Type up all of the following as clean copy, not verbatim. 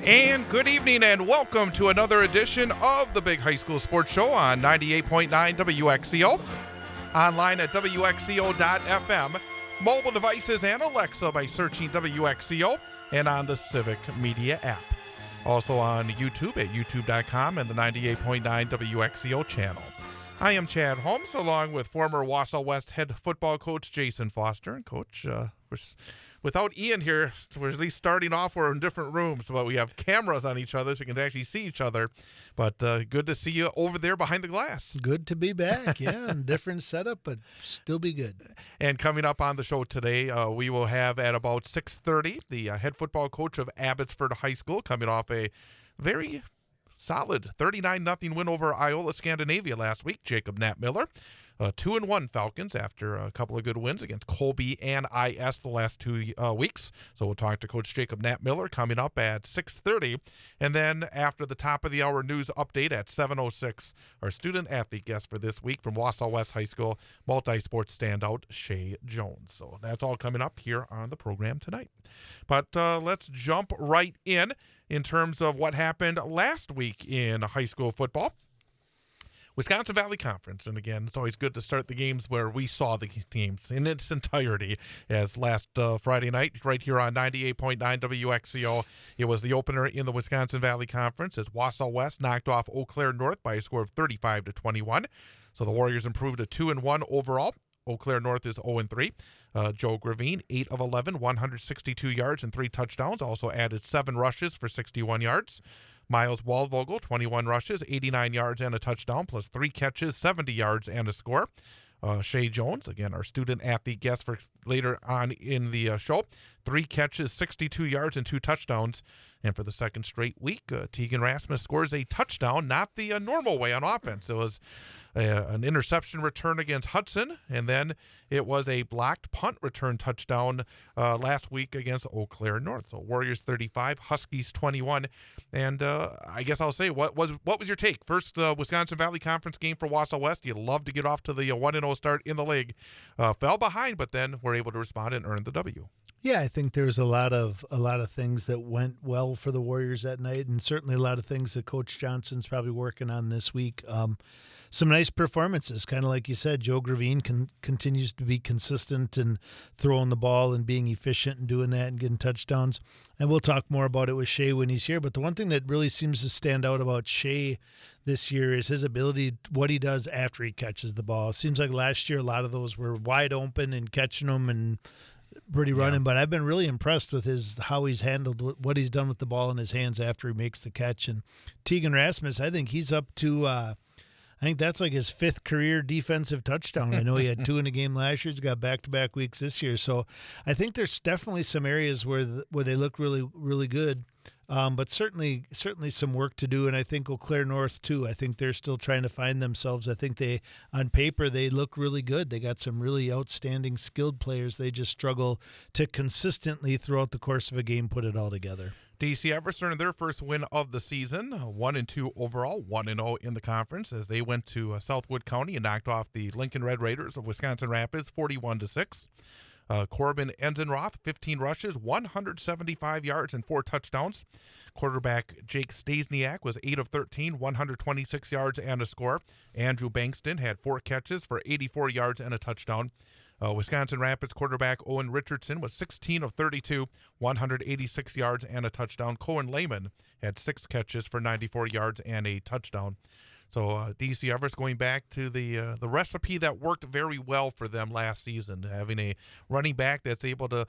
And good evening and welcome to another edition of the Big High School Sports Show on 98.9 WXCO. Online at WXCO.FM, mobile devices and Alexa by searching WXCO, and on the Civic Media app. Also on YouTube at youtube.com and the 98.9 WXCO channel. I am Chad Holmes, along with former Wausau West head football coach Jason Foster. And Coach, without Ian here, we're at least starting off, we're in different rooms, but we have cameras on each other so we can actually see each other. But good to see you over there behind the glass. Good to be back, yeah. Different setup, but still be good. And coming up on the show today, we will have at about 6:30 the head football coach of Abbotsford High School, coming off a very solid 39-0 win over Iola Scandinavia last week, Jacob Knapmiller. 2-1 Falcons after a couple of good wins against Colby and IS the last 2 weeks. So we'll talk to Coach Jacob Knapmiller coming up at 6:30. And then after the top of the hour news update at 7:06, our student-athlete guest for this week from Wausau West High School, multi-sports standout Shay Jones. So that's all coming up here on the program tonight. But let's jump right in terms of what happened last week in high school football. Wisconsin Valley Conference, and again, it's always good to start the games where we saw the games in its entirety, as last Friday night, right here on 98.9 WXCO, it was the opener in the Wisconsin Valley Conference as Wausau West knocked off Eau Claire North by a score of 35-21. So the Warriors improved to 2-1 overall. Eau Claire North is 0-3. Joe Gravine, 8 of 11, 162 yards and 3 touchdowns, also added 7 rushes for 61 yards. Miles Waldvogel, 21 rushes, 89 yards and a touchdown, plus 3 catches, 70 yards and a score. Shay Jones, again, our student-athlete guest for later on in the show, 3 catches, 62 yards and 2 touchdowns. And for the second straight week, Tegan Rasmus scores a touchdown, not the normal way on offense. It was an interception return against Hudson, and then it was a blocked punt return touchdown last week against Eau Claire North. So Warriors 35, Huskies 21. And I guess I'll say, what was your take? First Wisconsin Valley Conference game for Wausau West. You'd love to get off to the 1-0 start in the league. Fell behind, but then were able to respond and earn the W. Yeah, I think there's a lot of things that went well for the Warriors that night, and certainly a lot of things that Coach Johnson's probably working on this week. Some nice performances, kind of like you said. Joe Gravine continues to be consistent and throwing the ball and being efficient and doing that and getting touchdowns. And we'll talk more about it with Shay when he's here. But the one thing that really seems to stand out about Shay this year is his ability, what he does after he catches the ball. It seems like last year a lot of those were wide open and catching them and pretty running, but I've been really impressed with how he's handled what he's done with the ball in his hands after he makes the catch. And Tegan Rasmus, I think he's up to I think that's like his 5th career defensive touchdown. I know he had 2 in a game last year. He's got back-to-back weeks this year. So I think there's definitely some areas where they look really, really good. But certainly some work to do, and I think Eau Claire North too. I think they're still trying to find themselves. I think on paper, they look really good. They got some really outstanding skilled players. They just struggle to consistently throughout the course of a game put it all together. DC Everest earned their first win of the season, 1-2 overall, 1-0 in the conference, as they went to Southwood County and knocked off the Lincoln Red Raiders of Wisconsin Rapids 41-6. Corbin Enzenroth, 15 rushes, 175 yards and 4 touchdowns. Quarterback Jake Stasiak was 8 of 13, 126 yards and a score. Andrew Bankston had 4 catches for 84 yards and a touchdown. Wisconsin Rapids quarterback Owen Richardson was 16 of 32, 186 yards and a touchdown. Cohen Lehman had 6 catches for 94 yards and a touchdown. So DC Everest going back to the recipe that worked very well for them last season, having a running back that's able to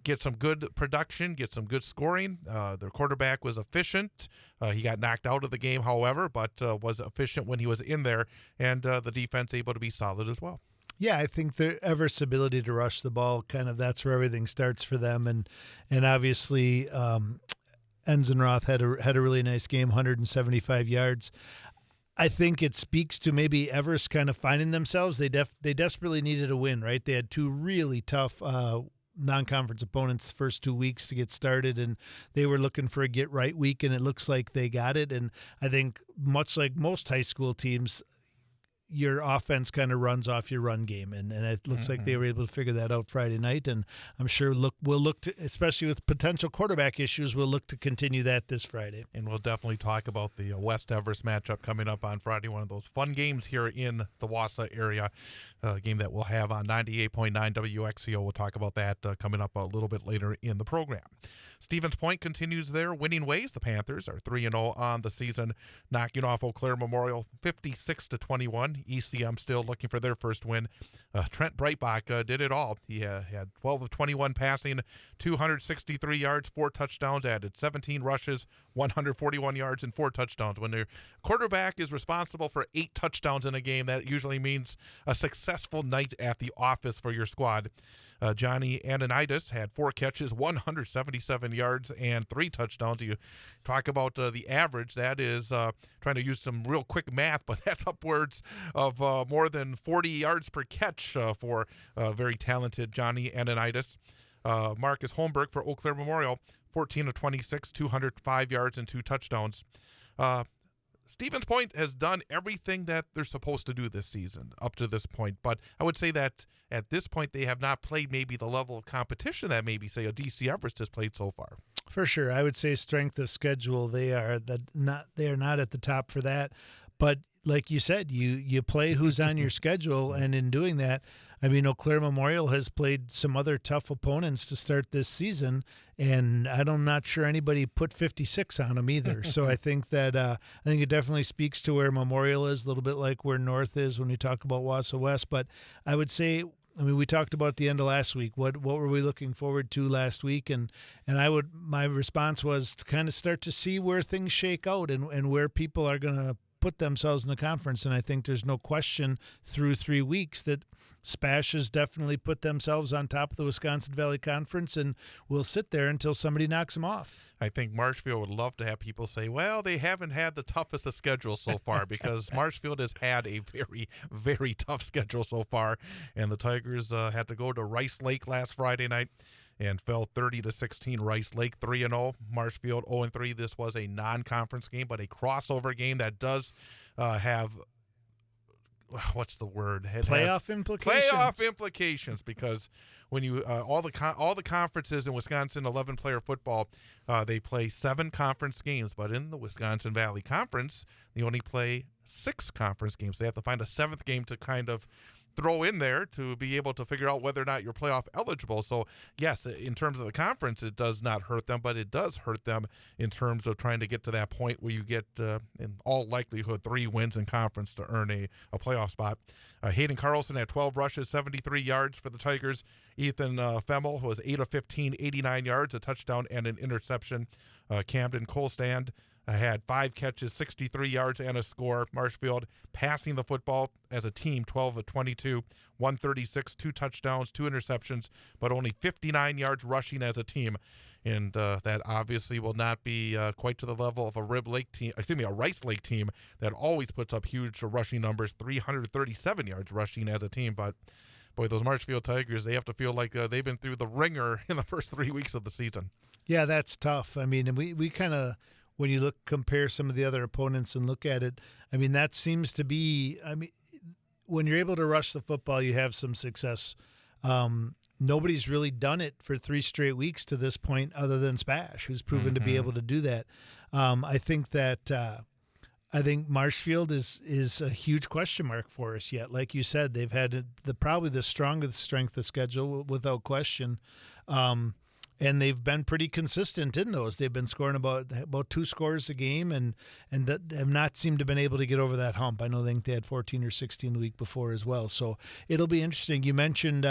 get some good production, get some good scoring. Their quarterback was efficient. He got knocked out of the game, however, but was efficient when he was in there, and the defense able to be solid as well. Yeah, I think the Everest's ability to rush the ball, kind of that's where everything starts for them, and obviously Enzenroth had a really nice game, 175 yards. I think it speaks to maybe Everest kind of finding themselves. They desperately needed a win, right? They had 2 really tough non-conference opponents first 2 weeks to get started, and they were looking for a get-right week, and it looks like they got it. And I think much like most high school teams, your offense kind of runs off your run game, and it looks like they were able to figure that out Friday night, and I'm sure we'll look to, especially with potential quarterback issues, we'll look to continue that this Friday. And we'll definitely talk about the West Everest matchup coming up on Friday, one of those fun games here in the Wausau area, game that we'll have on 98.9 WXCO. We'll talk about that coming up a little bit later in the program. Stevens Point continues their winning ways. The Panthers are 3-0 on the season, knocking off Eau Claire Memorial 56-21. ECM still looking for their first win. Trent Breitbach did it all. He had 12 of 21 passing, 263 yards, 4 touchdowns, added 17 rushes, 141 yards, and 4 touchdowns. When their quarterback is responsible for 8 touchdowns in a game, that usually means a successful night at the office for your squad. Johnny Ananitis had 4 catches, 177 yards, and 3 touchdowns. You talk about the average. That is trying to use some real quick math, but that's upwards of more than 40 yards per catch for very talented Johnny Ananitis. Marcus Holmberg for Eau Claire Memorial, 14 of 26, 205 yards, and 2 touchdowns. Stevens Point has done everything that they're supposed to do this season up to this point, but I would say that at this point they have not played maybe the level of competition that maybe, say, a DC Everest has played so far. For sure. I would say strength of schedule, they are not at the top for that. But like you said, you play who's on your schedule, and in doing that, I mean, Eau Claire Memorial has played some other tough opponents to start this season, and I'm not sure anybody put 56 on them either. So I think it definitely speaks to where Memorial is, a little bit like where North is when we talk about Wausau West. But I would say, I mean, we talked about at the end of last week. What were we looking forward to last week? And my response was to kind of start to see where things shake out and where people are going to put themselves in the conference. And I think there's no question through 3 weeks that Spash has definitely put themselves on top of the Wisconsin Valley Conference and will sit there until somebody knocks them off. I think Marshfield would love to have people say, well, they haven't had the toughest of schedules so far, because Marshfield has had a very, very tough schedule so far. And the Tigers had to go to Rice Lake last Friday night and fell 30-16. Rice Lake 3-0, Marshfield 0-3. This was a non-conference game, but a crossover game that does have what's the word? Playoff implications. Playoff implications, because when you all the conferences in Wisconsin 11-player football, they play 7 conference games, but in the Wisconsin Valley Conference, they only play 6 conference games. They have to find a 7th game to kind of throw in there to be able to figure out whether or not you're playoff eligible. So, yes, in terms of the conference, it does not hurt them, but it does hurt them in terms of trying to get to that point where you get, in all likelihood, 3 wins in conference to earn a playoff spot. Hayden Carlson had 12 rushes, 73 yards for the Tigers. Ethan Femmel was 8 of 15, 89 yards, a touchdown and an interception. Camden Colstand had 5 catches, 63 yards, and a score. Marshfield passing the football as a team, 12 of 22, 136, 2 touchdowns, 2 interceptions, but only 59 yards rushing as a team. And that obviously will not be quite to the level of a Rice Lake team that always puts up huge rushing numbers, 337 yards rushing as a team. But boy, those Marshfield Tigers, they have to feel like they've been through the ringer in the first 3 weeks of the season. Yeah, that's tough. I mean, and we kind of, when you compare some of the other opponents and look at it, I mean, that seems to be, I mean, when you're able to rush the football, you have some success. Nobody's really done it for 3 straight weeks to this point other than Spash, who's proven to be able to do that. I think Marshfield is a huge question mark for us yet. Like you said, they've had probably the strongest strength of schedule without question. And they've been pretty consistent in those. They've been scoring about 2 scores a game and have not seemed to have been able to get over that hump. I think they had 14 or 16 the week before as well. So it'll be interesting. You mentioned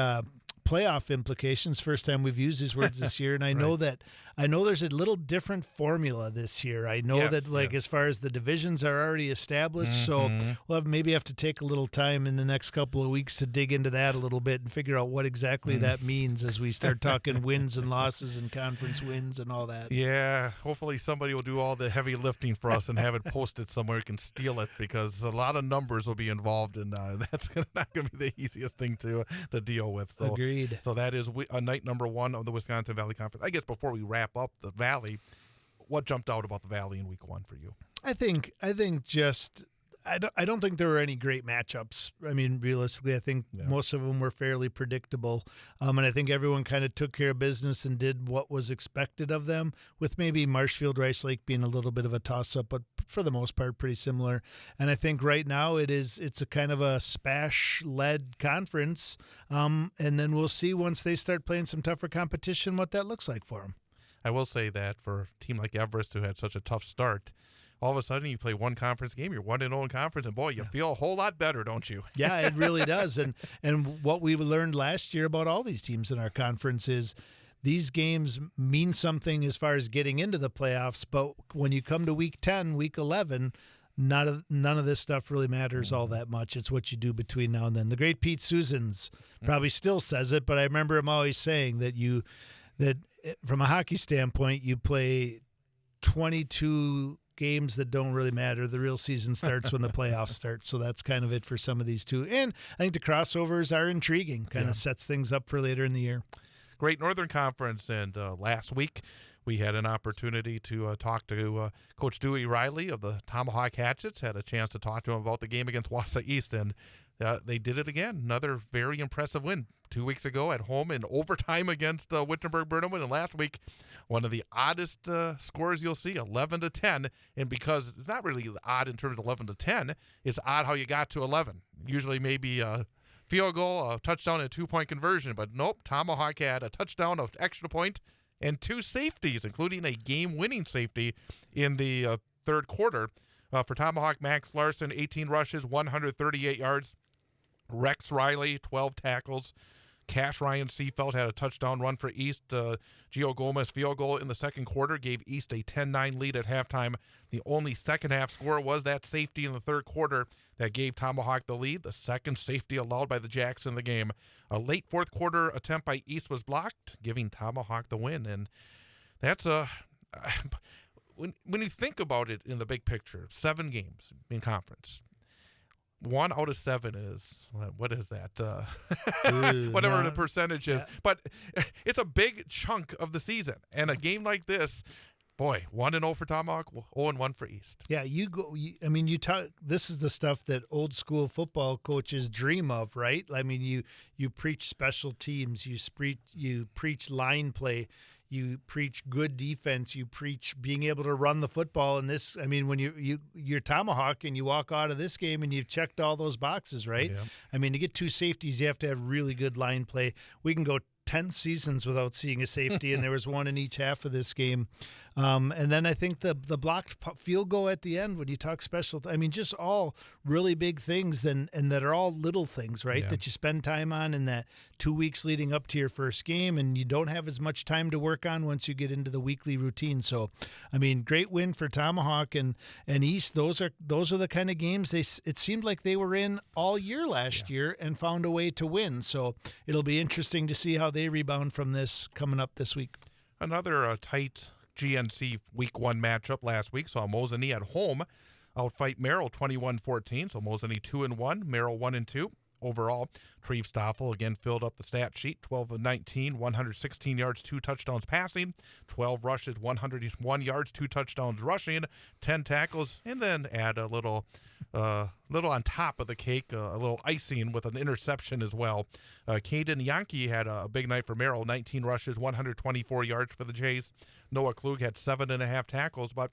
playoff implications. First time we've used these words this year, and I know there's a little different formula this year. I know that as far as the divisions are already established, so we'll maybe have to take a little time in the next couple of weeks to dig into that a little bit and figure out what exactly that means as we start talking wins and losses and conference wins and all that. Yeah, hopefully somebody will do all the heavy lifting for us and have it posted somewhere we can steal it, because a lot of numbers will be involved, and that's not going to be the easiest thing to deal with. So, agreed. So that is night number 1 of the Wisconsin Valley Conference. I guess before we wrap up the Valley, what jumped out about the Valley in week 1 for you? I think I don't think there were any great matchups. I mean, realistically, I think most of them were fairly predictable. And I think everyone kind of took care of business and did what was expected of them, with maybe Marshfield Rice Lake being a little bit of a toss-up, but for the most part, pretty similar. And I think right now it's a kind of a SPASH-led conference. And then we'll see once they start playing some tougher competition what that looks like for them. I will say that for a team like Everest, who had such a tough start, all of a sudden you play one conference game, you're 1-0 in conference, and boy, you feel a whole lot better, don't you? Yeah, it really does. And what we learned last year about all these teams in our conference is these games mean something as far as getting into the playoffs, but when you come to week 10, week 11, none of this stuff really matters all that much. It's what you do between now and then. The great Pete Susans probably still says it, but I remember him always saying that from a hockey standpoint, you play 22 games that don't really matter. The real season starts when the playoffs start. So that's kind of it for some of these two. And I think the crossovers are intriguing, kind of sets things up for later in the year. Great Northern Conference. And last week we had an opportunity to talk to Coach Dewey Riley of the Tomahawk Hatchets. Had a chance to talk to him about the game against Wausau East. And they did it again. Another very impressive win 2 weeks ago at home in overtime against Wittenberg-Burnham. And last week, one of the oddest scores you'll see, 11-10. And because it's not really odd in terms of 11-10, it's odd how you got to 11. Usually maybe a field goal, a touchdown, and a two-point conversion. But nope, Tomahawk had a touchdown, an extra point, and 2 safeties, including a game-winning safety in the third quarter. For Tomahawk, Max Larson, 18 rushes, 138 yards. Rex Riley, 12 tackles. Cash Ryan Seafeld had a touchdown run for East. Gio Gomez field goal in the second quarter gave East a 10-9 lead at halftime. The only second-half score was that safety in the third quarter that gave Tomahawk the lead, the second safety allowed by the Jacks in the game. A late fourth-quarter attempt by East was blocked, giving Tomahawk the win. And that's when you think about it in the big picture, 7 games in conference. 1 out of 7 is, what is that? Whatever the percentage is. Yeah. But it's a big chunk of the season. And a game like this, boy, 1-0 for Tomahawk, 0-1 for East. Yeah, you talk. This is the stuff that old school football coaches dream of, right? I mean, you preach special teams, you preach line play. You preach good defense. You preach being able to run the football. And this, I mean, when you're Tomahawk and you walk out of this game and you've checked all those boxes, right? Yeah. I mean, to get 2 safeties, you have to have really good line play. We can go 10 seasons without seeing a safety, and there was 1 in each half of this game. And then I think the blocked field goal at the end, when you talk special, I mean, just all really big things and that are all little things, right, yeah, that you spend time on in that 2 weeks leading up to your first game, and you don't have as much time to work on once you get into the weekly routine. So, I mean, great win for Tomahawk and East. Those are the kind of games it seemed like they were in all year last year and found a way to win. So it'll be interesting to see how they rebound from this coming up this week. Another tight GNC Week 1 matchup last week saw Mosinee at home outfight Merrill 21-14. So Mosinee 2-1, Merrill 1-2. Overall, Treve Stoffel again filled up the stat sheet, 12 of 19, 116 yards, 2 touchdowns passing, 12 rushes, 101 yards, 2 touchdowns rushing, 10 tackles, and then add a little on top of the cake, a little icing with an interception as well. Caden Yankee had a big night for Merrill, 19 rushes, 124 yards for the Jays. Noah Klug had 7.5 tackles, but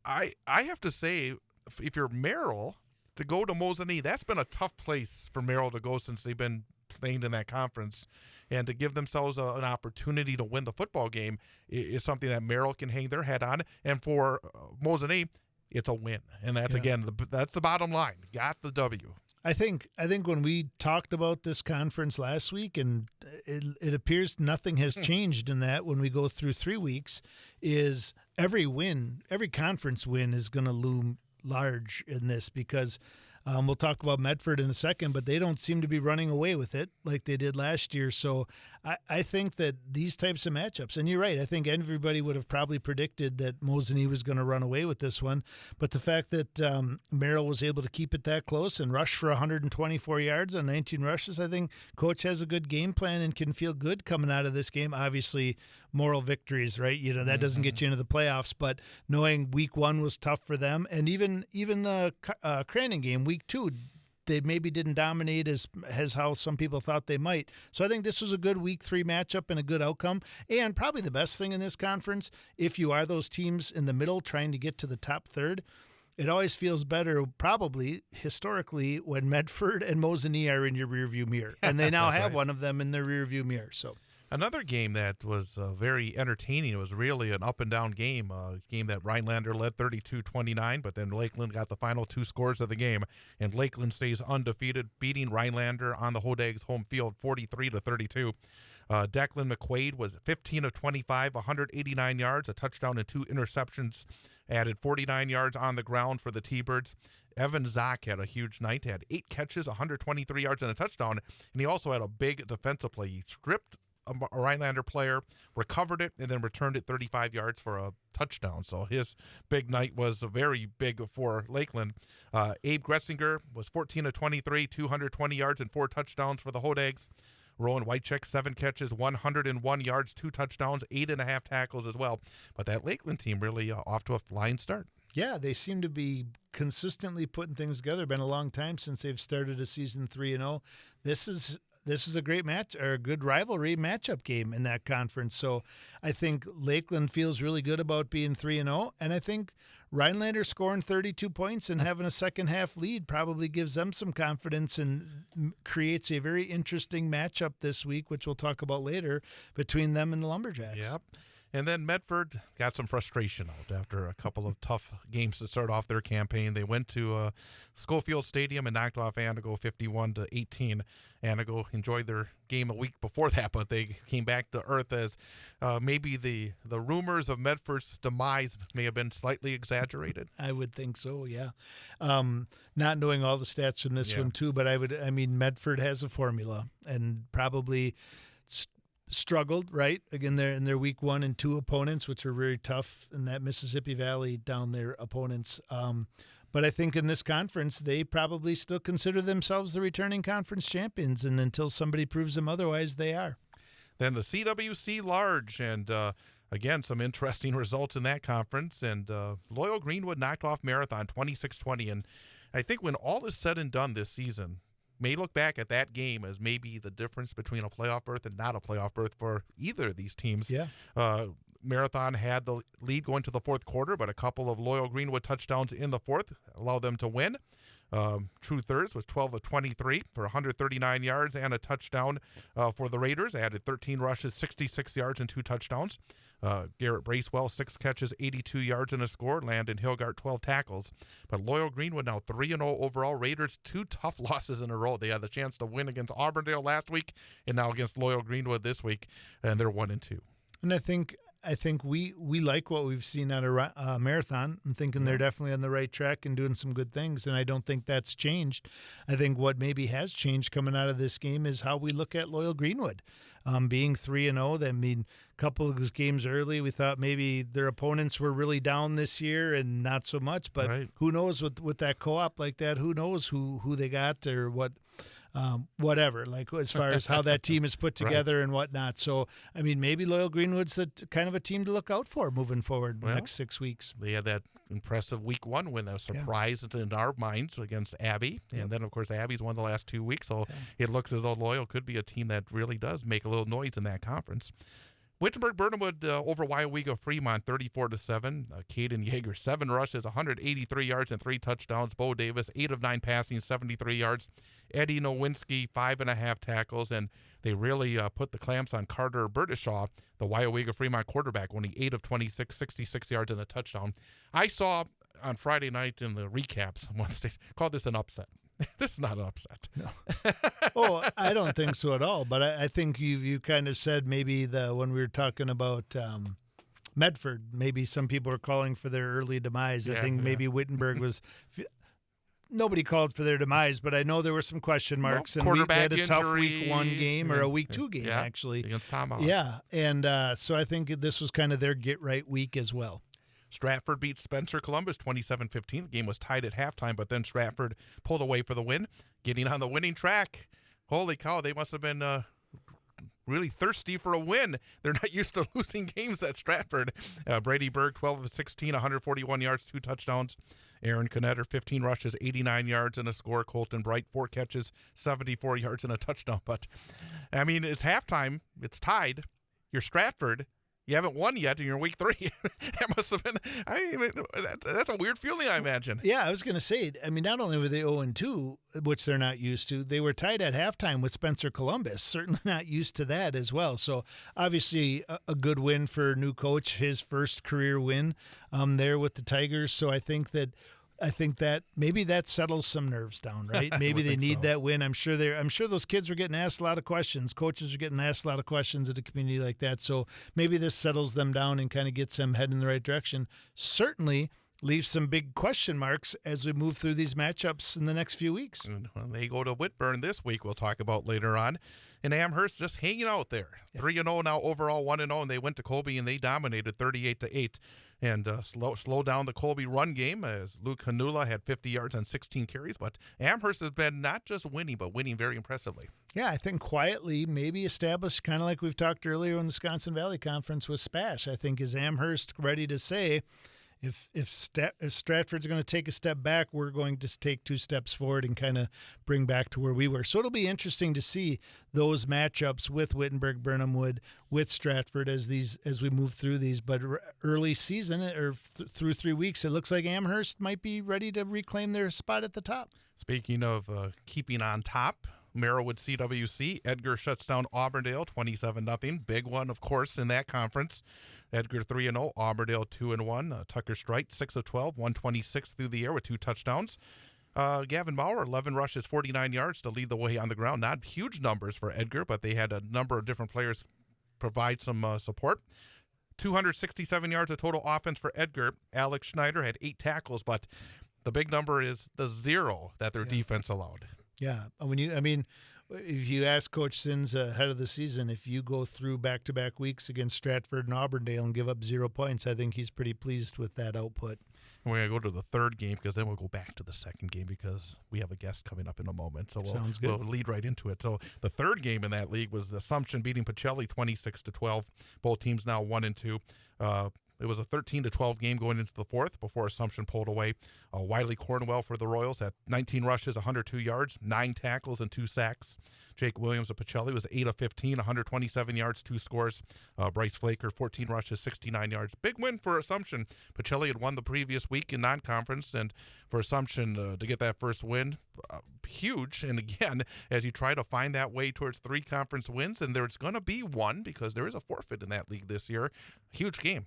I have to say, if you're Merrill, to go to Mosinee, that's been a tough place for Merrill to go since they've been playing in that conference. And to give themselves an opportunity to win the football game is something that Merrill can hang their head on. And for Mosinee, it's a win. And that's, again, that's the bottom line. Got the W. I think when we talked about this conference last week, and it appears nothing has changed in that when we go through 3 weeks, is every conference win is going to loom large in this because we'll talk about Medford in a second, but they don't seem to be running away with it like they did last year. So I think that these types of matchups, and you're right, I think everybody would have probably predicted that Mosinee was going to run away with this one. But the fact that Merrill was able to keep it that close and rush for 124 yards on 19 rushes, I think Coach has a good game plan and can feel good coming out of this game. Obviously, moral victories, right? That doesn't get you into the playoffs, but knowing week 1 was tough for them, and even the Crandon game, week 2, they maybe didn't dominate as how some people thought they might. So I think this was a good week 3 matchup and a good outcome. And probably the best thing in this conference, if you are those teams in the middle trying to get to the top third, it always feels better, probably historically, when Medford and Mosinee are in your rearview mirror. And they now have right. one of them in their rearview mirror. So Another game that was very entertaining. It was really an up-and-down game, a game that Rhinelander led 32-29, but then Lakeland got the final 2 scores of the game, and Lakeland stays undefeated, beating Rhinelander on the Hodags home field 43-32. Declan McQuaid was 15 of 25, 189 yards, a touchdown and 2 interceptions, added 49 yards on the ground for the T-Birds. Evan Zock had a huge night, had 8 catches, 123 yards and a touchdown, and he also had a big defensive play. He stripped a Rhinelander player, recovered it, and then returned it 35 yards for a touchdown. So his big night was very big for Lakeland. Abe Gretzinger was 14 of 23, 220 yards and 4 touchdowns for the Hodags. Rowan Whitecheck, 7 catches, 101 yards, 2 touchdowns, 8.5 tackles as well. But that Lakeland team really off to a flying start. yeah, they seem to be consistently putting things together. Been a long time since they've started a season 3-0. This is a great match, or a good rivalry matchup game in that conference. So I think Lakeland feels really good about being 3-0, and I think Rhinelander scoring 32 points and having a second half lead probably gives them some confidence and creates a very interesting matchup this week, which we'll talk about later, between them and the Lumberjacks. Yep. And then Medford got some frustration out after a couple of tough games to start off their campaign. They went to Schofield Stadium and knocked off Anago 51-18. Anago enjoyed their game a week before that, but they came back to earth as maybe the rumors of Medford's demise may have been slightly exaggerated. I would think so, yeah. Not knowing all the stats from this one too, but Medford has a formula and probably struggled, right? Again, they're in their week 1 and 2 opponents, which are very tough in that Mississippi Valley down there opponents. But I think in this conference, they probably still consider themselves the returning conference champions. And until somebody proves them otherwise, they are. Then the CWC Large, and again, some interesting results in that conference. And Loyal Greenwood knocked off Marathon 26-20. And I think when all is said and done this season, may look back at that game as maybe the difference between a playoff berth and not a playoff berth for either of these teams. Yeah. Marathon had the lead going to the 4th quarter, but a couple of Loyal Greenwood touchdowns in the 4th allowed them to win. True Thurs was 12 of 23 for 139 yards and a touchdown for the Raiders. They added 13 rushes, 66 yards, and 2 touchdowns. Garrett Bracewell, 6 catches, 82 yards and a score. Landon Hilgart, 12 tackles. But Loyal Greenwood now 3-0 overall. Raiders, 2 tough losses in a row. They had the chance to win against Auburndale last week and now against Loyal Greenwood this week, and they're 1-2. And I think we like what we've seen out of Marathon. I'm thinking they're definitely on the right track and doing some good things, and I don't think that's changed. I think what maybe has changed coming out of this game is how we look at Loyal Greenwood. Being 3-0, a couple of those games early, we thought maybe their opponents were really down this year and not so much, but who knows with that co-op like that, who knows who they got or what. Whatever, like as far as how that team is put together and whatnot. So, maybe Loyal Greenwood's kind of a team to look out for moving forward the next 6 weeks. They had that impressive week 1 win, a surprise in our minds against Abbey. And then, of course, Abbey's won the last 2 weeks. So it looks as though Loyal could be a team that really does make a little noise in that conference. Wittenberg-Burnhamwood over Wyowega Fremont 34-7. Caden Yeager, 7 rushes, 183 yards and 3 touchdowns. Bo Davis, 8 of 9 passing, 73 yards. Eddie Nowinski, 5.5 tackles. And they really put the clamps on Carter Bertishaw, the Wyowega Fremont quarterback, only 8 of 26, 66 yards and a touchdown. I saw on Friday night in the recaps, once they called this an upset. This is not an upset. No. Oh, I don't think so at all. But I think you kind of said maybe when we were talking about Medford, maybe some people are calling for their early demise. I think maybe Wittenberg was nobody called for their demise, but I know there were some question marks, and they quarterback had a tough injury, week 1 game or a week 2 game, yeah, actually. against Tomahawk. Yeah, and so I think this was kind of their get-right week as well. Stratford beat Spencer Columbus 27-15. The game was tied at halftime, but then Stratford pulled away for the win, getting on the winning track. Holy cow, they must have been really thirsty for a win. They're not used to losing games at Stratford. Brady Berg, 12 of 16, 141 yards, 2 touchdowns. Aaron Connetter, 15 rushes, 89 yards and a score. Colton Bright, 4 catches, 74 yards and a touchdown. But, I mean, it's halftime. It's tied. You're Stratford. You haven't won yet, and you're in week 3. That must have been that's a weird feeling, I imagine. Yeah, I was going to say, I mean, not only were they 0-2, which they're not used to, they were tied at halftime with Spencer Columbus, certainly not used to that as well. So, obviously, a good win for new coach, his first career win there with the Tigers. So, I think that maybe that settles some nerves down, right? Maybe they need that win. I'm sure those kids were getting asked a lot of questions. Coaches are getting asked a lot of questions at a community like that. So maybe this settles them down and kind of gets them heading in the right direction. Certainly leaves some big question marks as we move through these matchups in the next few weeks. And when they go to Whitburn this week, we'll talk about later on. And Amherst just hanging out there. 3-0 now overall, 1-0, and they went to Colby and they dominated 38-8. And slow down the Colby run game as Luke Hanula had 50 yards on 16 carries. But Amherst has been not just winning, but winning very impressively. Yeah, I think quietly maybe established, kind of like we've talked earlier in the Wisconsin Valley Conference with Spash. I think is Amherst ready to say, if Stratford's going to take a step back, we're going to take 2 steps forward and kind of bring back to where we were. So it'll be interesting to see those matchups with Wittenberg, Burnhamwood, with Stratford as we move through these. But early season or through 3 weeks, it looks like Amherst might be ready to reclaim their spot at the top. Speaking of keeping on top, Merrillwood CWC, Edgar shuts down Auburndale 27-0. Big one, of course, in that conference. Edgar 3-0, Auburndale 2-1. Tucker Strite 6 of 12, 126 through the air with 2 touchdowns. Gavin Bauer 11 rushes, 49 yards to lead the way on the ground. Not huge numbers for Edgar, but they had a number of different players provide some support. 267 yards of total offense for Edgar. Alex Schneider had 8 tackles, but the big number is the 0 that their defense allowed. Yeah, if you ask Coach Sins ahead of the season, if you go through back-to-back weeks against Stratford and Auburndale and give up 0 points, I think he's pretty pleased with that output. And we're going to go to the third game because then we'll go back to the second game because we have a guest coming up in a moment. So we'll lead right into it. So the third game in that league was Assumption beating Pacelli 26-12. Both teams now 1-2. It was a 13-12 game going into the fourth before Assumption pulled away. Wiley Cornwell for the Royals had 19 rushes, 102 yards, 9 tackles, and 2 sacks. Jake Williams of Pacelli was 8 of 15, 127 yards, 2 scores. Bryce Flaker, 14 rushes, 69 yards. Big win for Assumption. Pacelli had won the previous week in non-conference, and for Assumption to get that first win, huge. And again, as you try to find that way towards 3 conference wins, and there's going to be one because there is a forfeit in that league this year, huge game.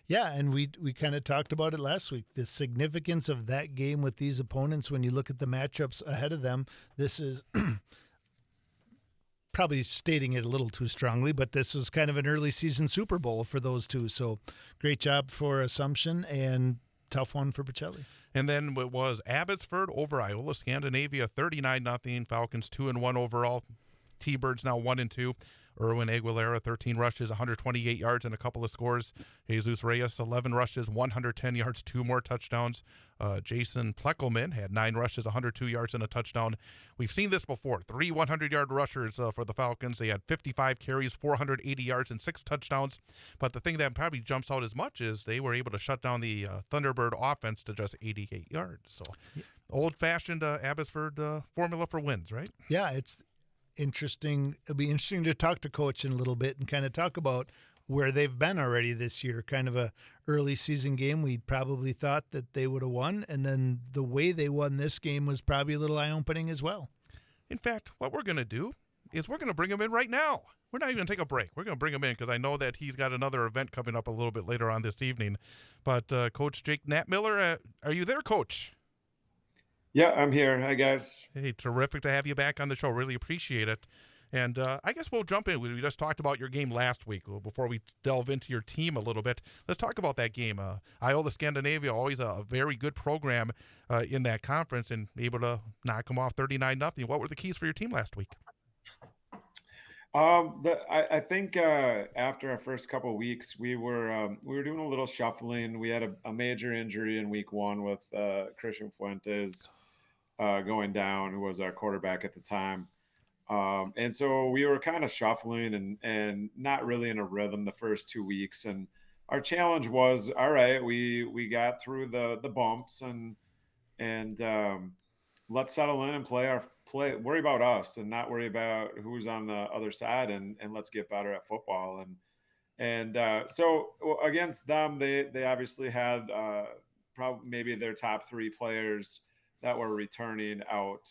Yeah, and we kind of talked about it last week, the significance of that game with these opponents when you look at the matchups ahead of them. This is probably stating it a little too strongly, but this was kind of an early season Super Bowl for those two. So great job for Assumption and tough one for Pacelli. And then it was Abbotsford over Iola Scandinavia, 39-0. Falcons 2-1 overall. T-Birds now 1-2. Erwin Aguilera, 13 rushes, 128 yards, and a couple of scores. Jesus Reyes, 11 rushes, 110 yards, 2 more touchdowns. Jason Pleckelman had 9 rushes, 102 yards, and a touchdown. We've seen this before. 3 100-yard rushers for the Falcons. They had 55 carries, 480 yards, and 6 touchdowns. But the thing that probably jumps out as much is they were able to shut down the Thunderbird offense to just 88 yards. So old-fashioned Abbotsford formula for wins, right? Yeah, it's interesting. It'll be interesting to talk to Coach in a little bit and kind of talk about where they've been already this year. Kind of a early season game. We probably thought that they would have won, and then the way they won this game was probably a little eye-opening as well. In fact, what we're going to do is we're going to bring him in right now. We're not even going to take a break. We're going to bring him in because I know that he's got another event coming up a little bit later on this evening. But Coach Jake Knapmiller, are you there, Coach? Yeah, I'm here. Hi, guys. Hey, terrific to have you back on the show. Really appreciate it. And I guess we'll jump in. We just talked about your game last week. Well, before we delve into your team a little bit, let's talk about that game. Iola Scandinavia, always a very good program in that conference, and able to knock them off 39-0. What were the keys for your team last week? I think after our first couple weeks, we were doing a little shuffling. We had a major injury in week one with Christian Fuentes going down, who was our quarterback at the time. And so we were kind of shuffling and not really in a rhythm the first 2 weeks. And our challenge was, all right, we got through the bumps and let's settle in and worry about us and not worry about who's on the other side, and let's get better at football. And against them, they obviously had probably maybe their top three players that were returning out,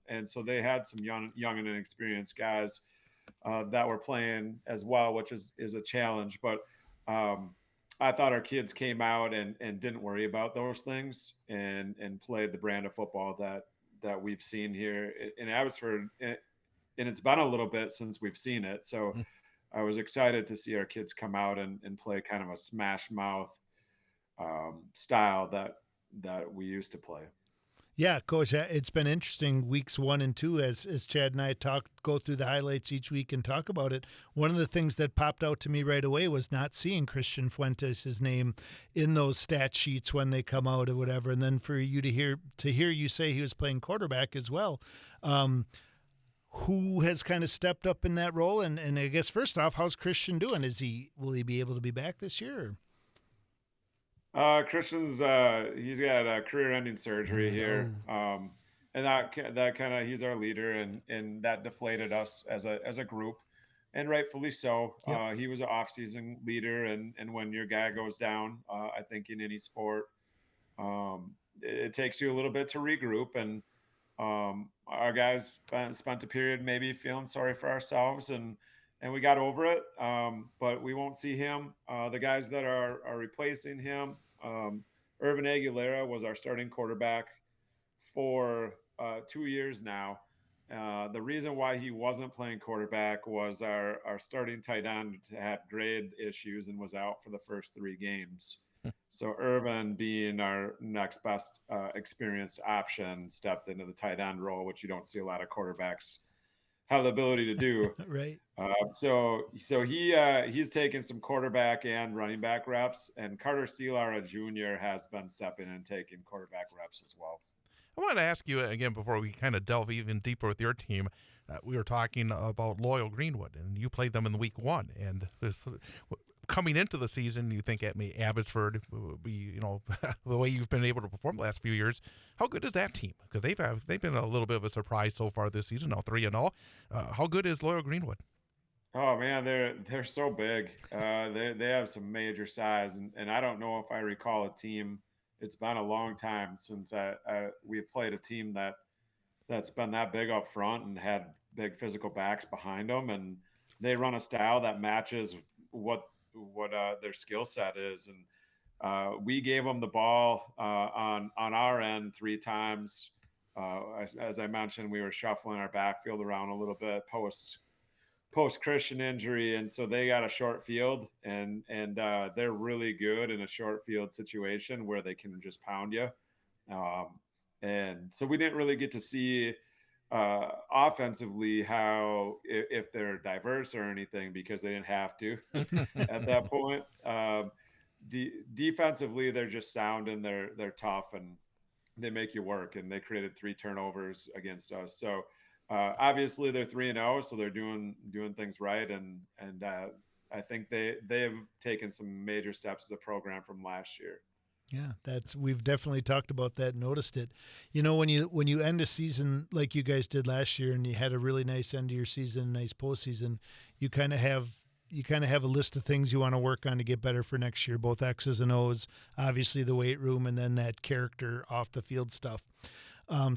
and so they had some young and inexperienced guys that were playing as well, which is a challenge. But I thought our kids came out and didn't worry about those things and played the brand of football that we've seen here in Abbotsford, and it's been a little bit since we've seen it. So I was excited to see our kids come out and play kind of a smash mouth style that we used to play. Yeah, Coach, it's been interesting weeks 1 and 2 as Chad and I go through the highlights each week and talk about it. One of the things that popped out to me right away was not seeing Christian Fuentes' name in those stat sheets when they come out or whatever. And then for you to hear you say he was playing quarterback as well. Who has kind of stepped up in that role? And I guess first off, how's Christian doing? Will he be able to be back this year? Or? Christian's he's got a career-ending surgery here, and that kind of he's our leader, and that deflated us as a group, and rightfully so. Yep. He was an off-season leader, and when your guy goes down, I think in any sport, it takes you a little bit to regroup, and our guys spent a period maybe feeling sorry for ourselves, and we got over it. But we won't see him. The guys that are replacing him, Urban Aguilera was our starting quarterback for 2 years now. The reason why he wasn't playing quarterback was our starting tight end had grade issues and was out for the first 3 games. So Irvin, being our next best experienced option, stepped into the tight end role, which you don't see a lot of quarterbacks have the ability to do. Right. So he's taken some quarterback and running back reps, and Carter Sealara Jr. has been stepping in and taking quarterback reps as well. I want to ask you again before we kind of delve even deeper with your team. We were talking about Loyal Greenwood, and you played them in week 1. And coming into the season, you think at Abbotsford would be, the way you've been able to perform the last few years. How good is that team? Because they've been a little bit of a surprise so far this season. Now 3-0. How good is Loyal Greenwood? Oh man, they're so big. They have some major size, and I don't know if I recall a team. It's been a long time since we've played a team that's been that big up front and had big physical backs behind them, and they run a style that matches what their skill set is. And we gave them the ball on our end 3 times. As I mentioned, we were shuffling our backfield around a little bit post Christian injury, and so they got a short field, and they're really good in a short field situation where they can just pound you. And so we didn't really get to see offensively how if they're diverse or anything, because they didn't have to at that point. Defensively, they're just sound and they're tough, and they make you work, and they created 3 turnovers against us. So obviously they're 3-0, so they're doing things right, and I think they have taken some major steps as a program from last year. Yeah, we've definitely talked about that, noticed it. When you end a season like you guys did last year, and you had a really nice end of your season, nice postseason, you kind of have a list of things you want to work on to get better for next year, both X's and O's, obviously the weight room, and then that character off the field stuff.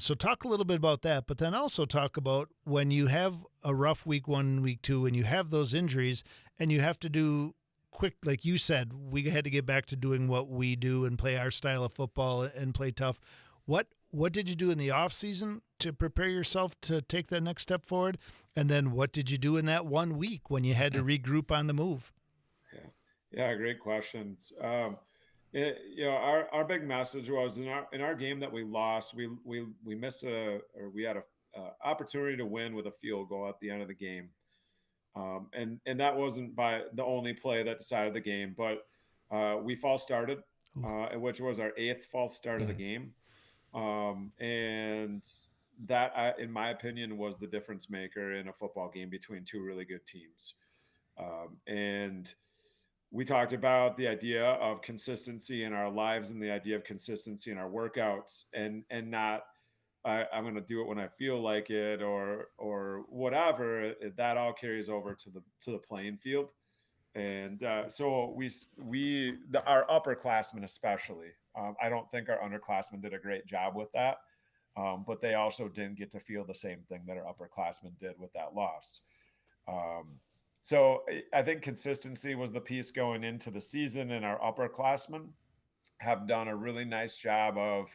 So talk a little bit about that, but then also talk about when you have a rough week 1, week 2, and you have those injuries, and you have to do quick, like you said, we had to get back to doing what we do and play our style of football and play tough. What did you do in the off season to prepare yourself to take that next step forward? And then what did you do in that 1 week when you had to regroup on the move? Yeah, yeah, great questions. Our big message was in our game that we lost, we missed we had a opportunity to win with a field goal at the end of the game, and that wasn't by the only play that decided the game, but we false started, which was our eighth false start of the game, and that, in my opinion, was the difference maker in a football game between two really good teams, and we talked about the idea of consistency in our lives and the idea of consistency in our workouts, and not I'm going to do it when I feel like it, or whatever. That all carries over to the playing field, and so our upperclassmen especially. I don't think our underclassmen did a great job with that, but they also didn't get to feel the same thing that our upperclassmen did with that loss. So I think consistency was the piece going into the season, and our upperclassmen have done a really nice job of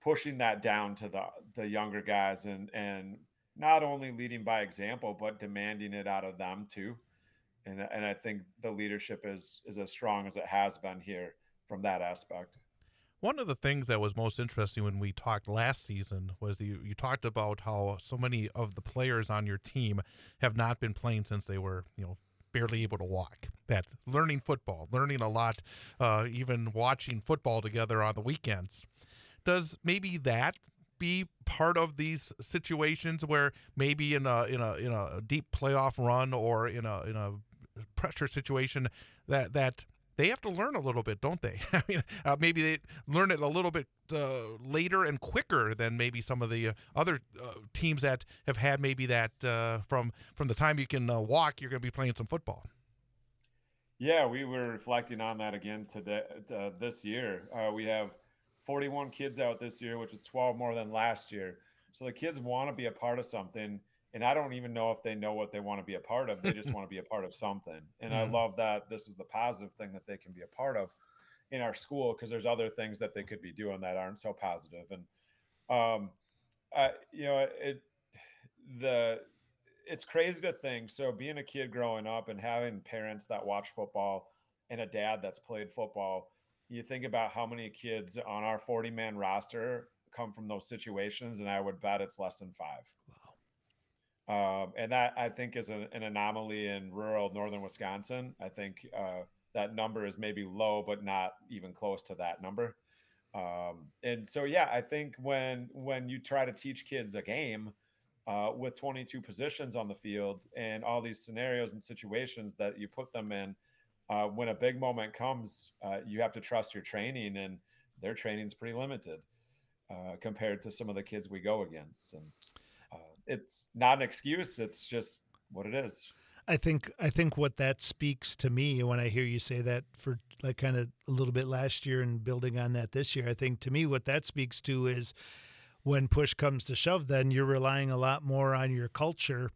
pushing that down to the younger guys, and not only leading by example, but demanding it out of them too. And I think the leadership is as strong as it has been here from that aspect. One of the things that was most interesting when we talked last season was you talked about how so many of the players on your team have not been playing since they were, barely able to walk. That learning football, learning a lot, even watching football together on the weekends. Does maybe that be part of these situations where maybe in a deep playoff run, or in a pressure situation, that they have to learn a little bit, don't they? I mean, maybe they learn it a little bit later and quicker than maybe some of the other teams that have had maybe that from the time you can walk, you're going to be playing some football. Yeah, we were reflecting on that again today, this year. We have 41 kids out this year, which is 12 more than last year. So the kids want to be a part of something, and I don't even know if they know what they want to be a part of. They just want to be a part of something. And I Mm. love that this is the positive thing that they can be a part of in our school, because there's other things that they could be doing that aren't so positive. And um, it the it's crazy to think. So being a kid growing up and having parents that watch football and a dad that's played football, you think about how many kids on our 40-man roster come from those situations, and I would bet it's less than five. And that, I think, is an anomaly in rural northern Wisconsin. I think that number is maybe low, but not even close to that number. And so, yeah, I think when you try to teach kids a game with 22 positions on the field and all these scenarios and situations that you put them in, when a big moment comes, you have to trust your training, and their training is pretty limited compared to some of the kids we go against. And it's not an excuse; it's just what it is. I think what that speaks to me when I hear you say that, for like kind of a little bit last year and building on that this year, I think to me what that speaks to is when push comes to shove, then you're relying a lot more on your culture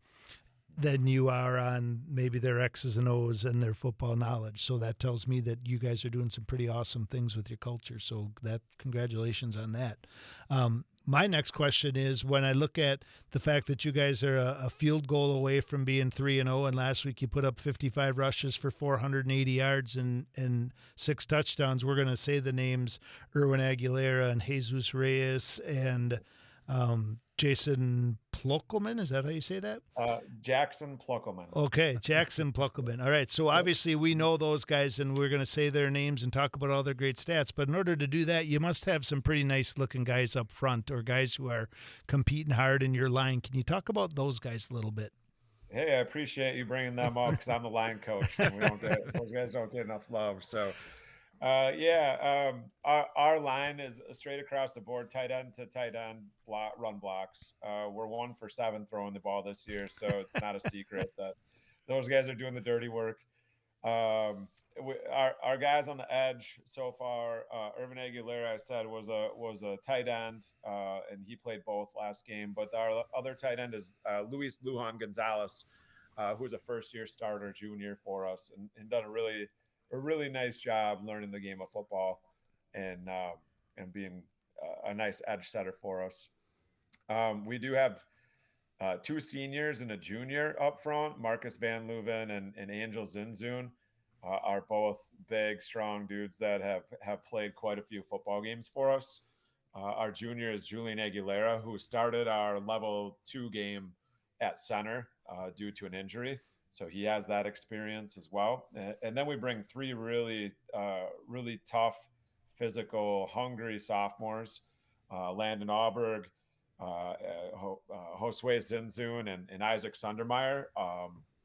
than you are on maybe their X's and O's and their football knowledge. So that tells me that you guys are doing some pretty awesome things with your culture. So that, congratulations on that. My next question is, when I look at the fact that you guys are a field goal away from being 3-0, and last week you put up 55 rushes for 480 yards and 6 touchdowns, we're going to say the names Erwin Aguilera and Jesus Reyes and Jason Plockelman. Is that how you say that? Jackson Pluckelman. Okay, Jackson Pluckelman. All right, so obviously we know those guys, and we're going to say their names and talk about all their great stats. But in order to do that, you must have some pretty nice-looking guys up front, or guys who are competing hard in your line. Can you talk about those guys a little bit? Hey, I appreciate you bringing them up because I'm the line coach, and we don't get those guys don't get enough love. So, our line is straight across the board, tight end to tight end, run blocks. We're 1 for 7 throwing the ball this year, so it's not a secret that those guys are doing the dirty work. Our guys on the edge so far, Irvin Aguilera, I said, was a tight end, and he played both last game. But our other tight end is Luis Lujan Gonzalez, who's a first-year starter, junior for us, and done a really nice job learning the game of football and being a nice edge setter for us. We do have two seniors and a junior up front. Marcus Van Leuven and Angel Zinzun are both big, strong dudes that have played quite a few football games for us. Our junior is Julian Aguilera, who started our level 2 game at center due to an injury. So he has that experience as well. And then we bring three really, really tough, physical, hungry sophomores, Landon Auberg, Josue Zinzun, and Isaac Sundermeyer.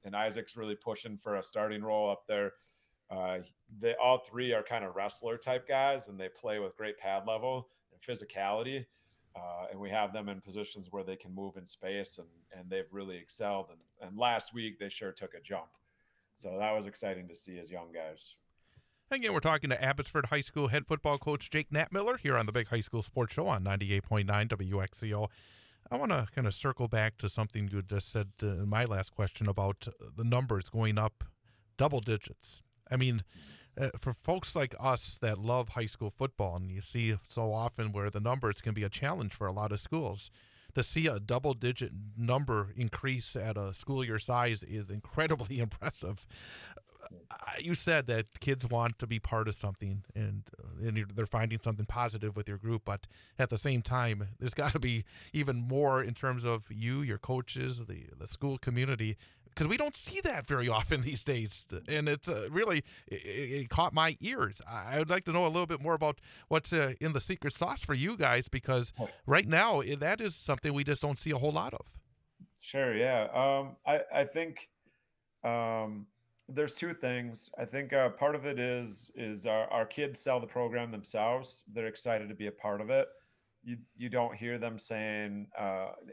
And Isaac's really pushing for a starting role up there. They all three are kind of wrestler type guys, and they play with great pad level and physicality. And we have them in positions where they can move in space, and they've really excelled. And last week they sure took a jump. So that was exciting to see as young guys. Again, we're talking to Abbotsford High School head football coach Jake Knapmiller here on the Big High School Sports Show on 98.9 WXCO. I want to kind of circle back to something you just said in my last question about the numbers going up double digits. I mean, for folks like us that love high school football, and you see so often where the numbers can be a challenge for a lot of schools, to see a double-digit number increase at a school your size is incredibly impressive. You said that kids want to be part of something, and they're finding something positive with your group, but at the same time, there's got to be even more in terms of you, your coaches, the school community, because we don't see that very often these days, and it's really it caught my ears. I would like to know a little bit more about what's in the secret sauce for you guys, because right now that is something we just don't see a whole lot of. Sure, yeah. I think there's two things. I think part of it is our kids sell the program themselves. They're excited to be a part of it. You don't hear them saying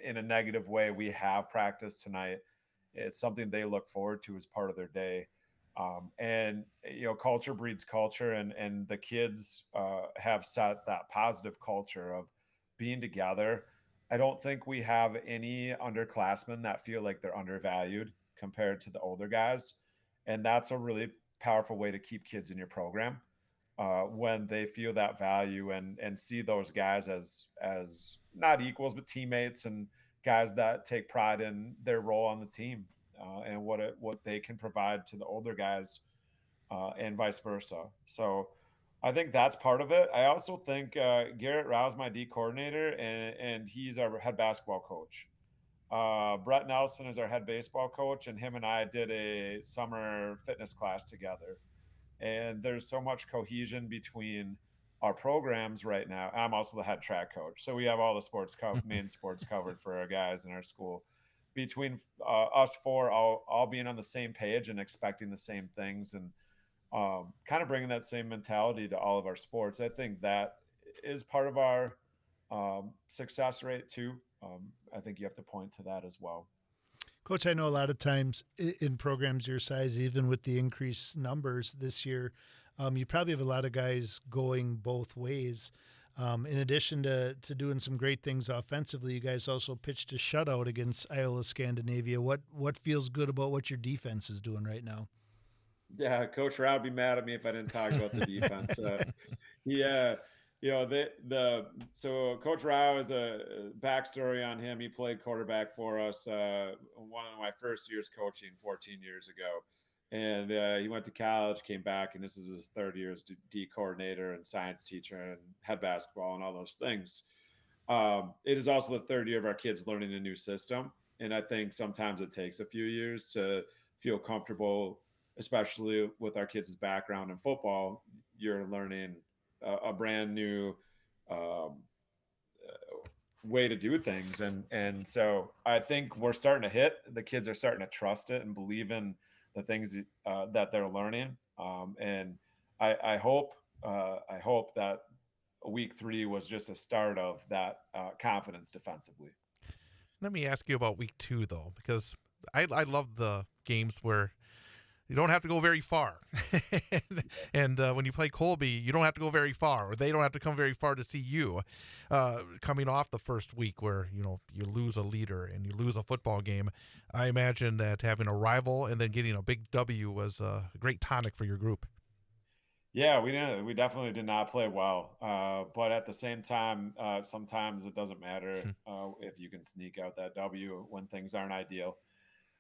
in a negative way, "We have practice tonight." It's something they look forward to as part of their day. And culture breeds culture, and the kids have set that positive culture of being together. I don't think we have any underclassmen that feel like they're undervalued compared to the older guys. And that's a really powerful way to keep kids in your program when they feel that value and see those guys as not equals, but teammates and guys that take pride in their role on the team and what they can provide to the older guys and vice versa. So I think that's part of it. I also think Garrett Rouse, my D coordinator, and he's our head basketball coach. Brett Nelson is our head baseball coach, and him and I did a summer fitness class together. And there's so much cohesion between our programs right now. I'm also the head track coach, so we have all the main sports covered for our guys in our school. Between us four, all being on the same page and expecting the same things, and kind of bringing that same mentality to all of our sports. I think that is part of our success rate too. I think you have to point to that as well. Coach, I know a lot of times in programs your size, even with the increased numbers this year, you probably have a lot of guys going both ways. In addition to doing some great things offensively, you guys also pitched a shutout against Iowa Scandinavia. What feels good about what your defense is doing right now? Yeah, Coach Rao would be mad at me if I didn't talk about the defense. Yeah, so Coach Rao is a backstory on him. He played quarterback for us one of my first years coaching 14 years ago, and he went to college, came back, and this is his third year as D coordinator and science teacher and head basketball and all those things. It is also the third year of our kids learning a new system, and I think sometimes it takes a few years to feel comfortable, especially with our kids' background in football. You're learning a brand new way to do things, and so I think we're starting to hit. The kids are starting to trust it and believe in the things that they're learning, and I hope that week 3 was just a start of that confidence defensively. Let me ask you about week 2, though, because I love the games where you don't have to go very far. and when you play Colby, you don't have to go very far, or they don't have to come very far to see you. Coming off the first week where, you lose a leader and you lose a football game, I imagine that having a rival and then getting a big W was a great tonic for your group. Yeah, we didn't. We definitely did not play well. But at the same time, sometimes it doesn't matter if you can sneak out that W when things aren't ideal.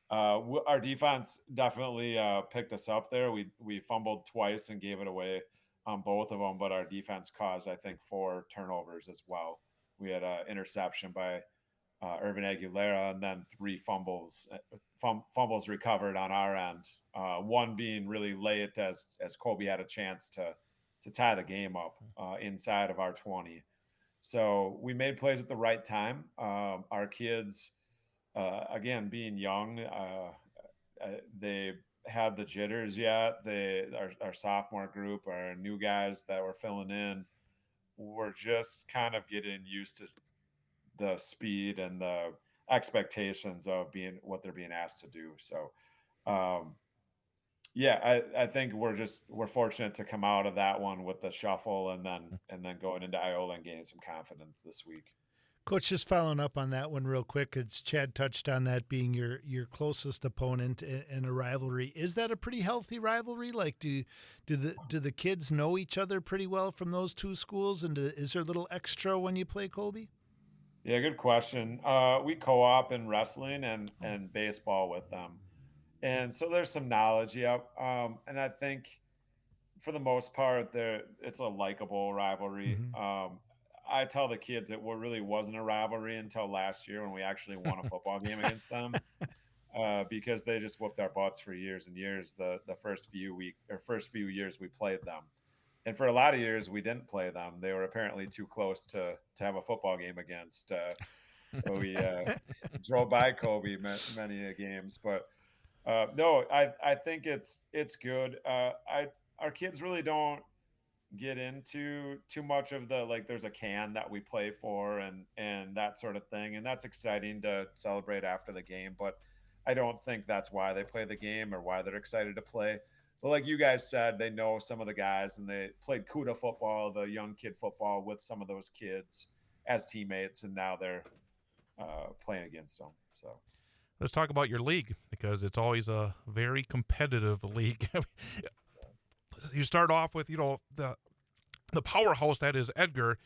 Our defense definitely picked us up there. We fumbled twice and gave it away on both of them, but our defense caused, I think, 4 turnovers as well. We had an interception by Irvin Aguilera, and then 3 fumbles recovered on our end. One being really late as Kobe had a chance to tie the game up inside of our 20. So we made plays at the right time. Our kids, again, being young, they had the jitters yet. Our sophomore group, our new guys that were filling in, were just kind of getting used to the speed and the expectations of being what they're being asked to do. So, um, yeah, I think we're fortunate to come out of that one with the shuffle and then going into Iola and gaining some confidence this week. Coach, just following up on that one real quick, because Chad touched on that being your closest opponent in a rivalry. Is that a pretty healthy rivalry? Like, do the kids know each other pretty well from those two schools, and is there a little extra when you play Colby? Yeah, good question. We co-op in wrestling and baseball with them, and so there's some knowledge. Yeah, and I think for the most part, it's a likable rivalry. Mm-hmm. I tell the kids it really wasn't a rivalry until last year when we actually won a football game against them, because they just whooped our butts for years and years. The first few years we played them, and for a lot of years we didn't play them. They were apparently too close to have a football game against. We drove by Kobe many games, but no, I think it's good. I Our kids really don't get into too much of the like. There's a can that we play for and that sort of thing, and that's exciting to celebrate after the game. But I don't think that's why they play the game or why they're excited to play. But like you guys said, they know some of the guys and they played Cuda football, the young kid football, with some of those kids as teammates, and now they're playing against them. So. Let's talk about your league because it's always a very competitive league. You start off with the powerhouse that is Edgar.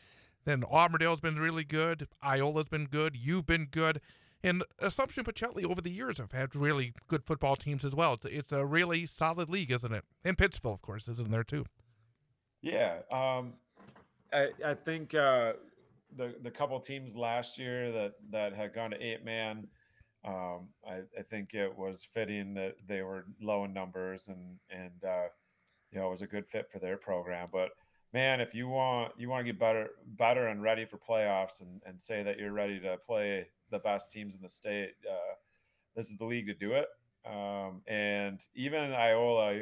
Then Auburndale's been really good. Iola's been good. You've been good. And Assumption Pacelli over the years have had really good football teams as well. It's a really solid league, isn't it? And Pittsville, of course, is in there too. Yeah, I think the couple teams last year that had gone to 8 man, I think it was fitting that they were low in numbers and it was a good fit for their program. But man, if you want to get better and ready for playoffs and say that you're ready to play the best teams in the state, this is the league to do it. And even in Iola,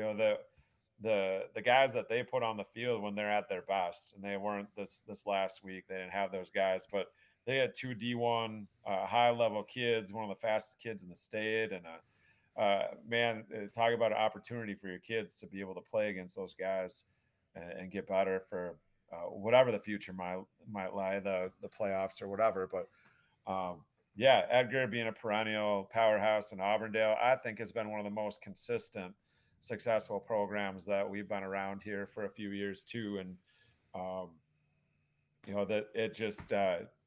the guys that they put on the field when they're at their best, and they weren't this last week. They didn't have those guys, but they had 2 D1 high level kids, one of the fastest kids in the state, and man, talk about an opportunity for your kids to be able to play against those guys and get better for whatever the future might lie, the playoffs or whatever. But yeah, Edgar being a perennial powerhouse in Auburndale, I think has been one of the most consistent, successful programs that we've been around here for a few years too. And um, that it just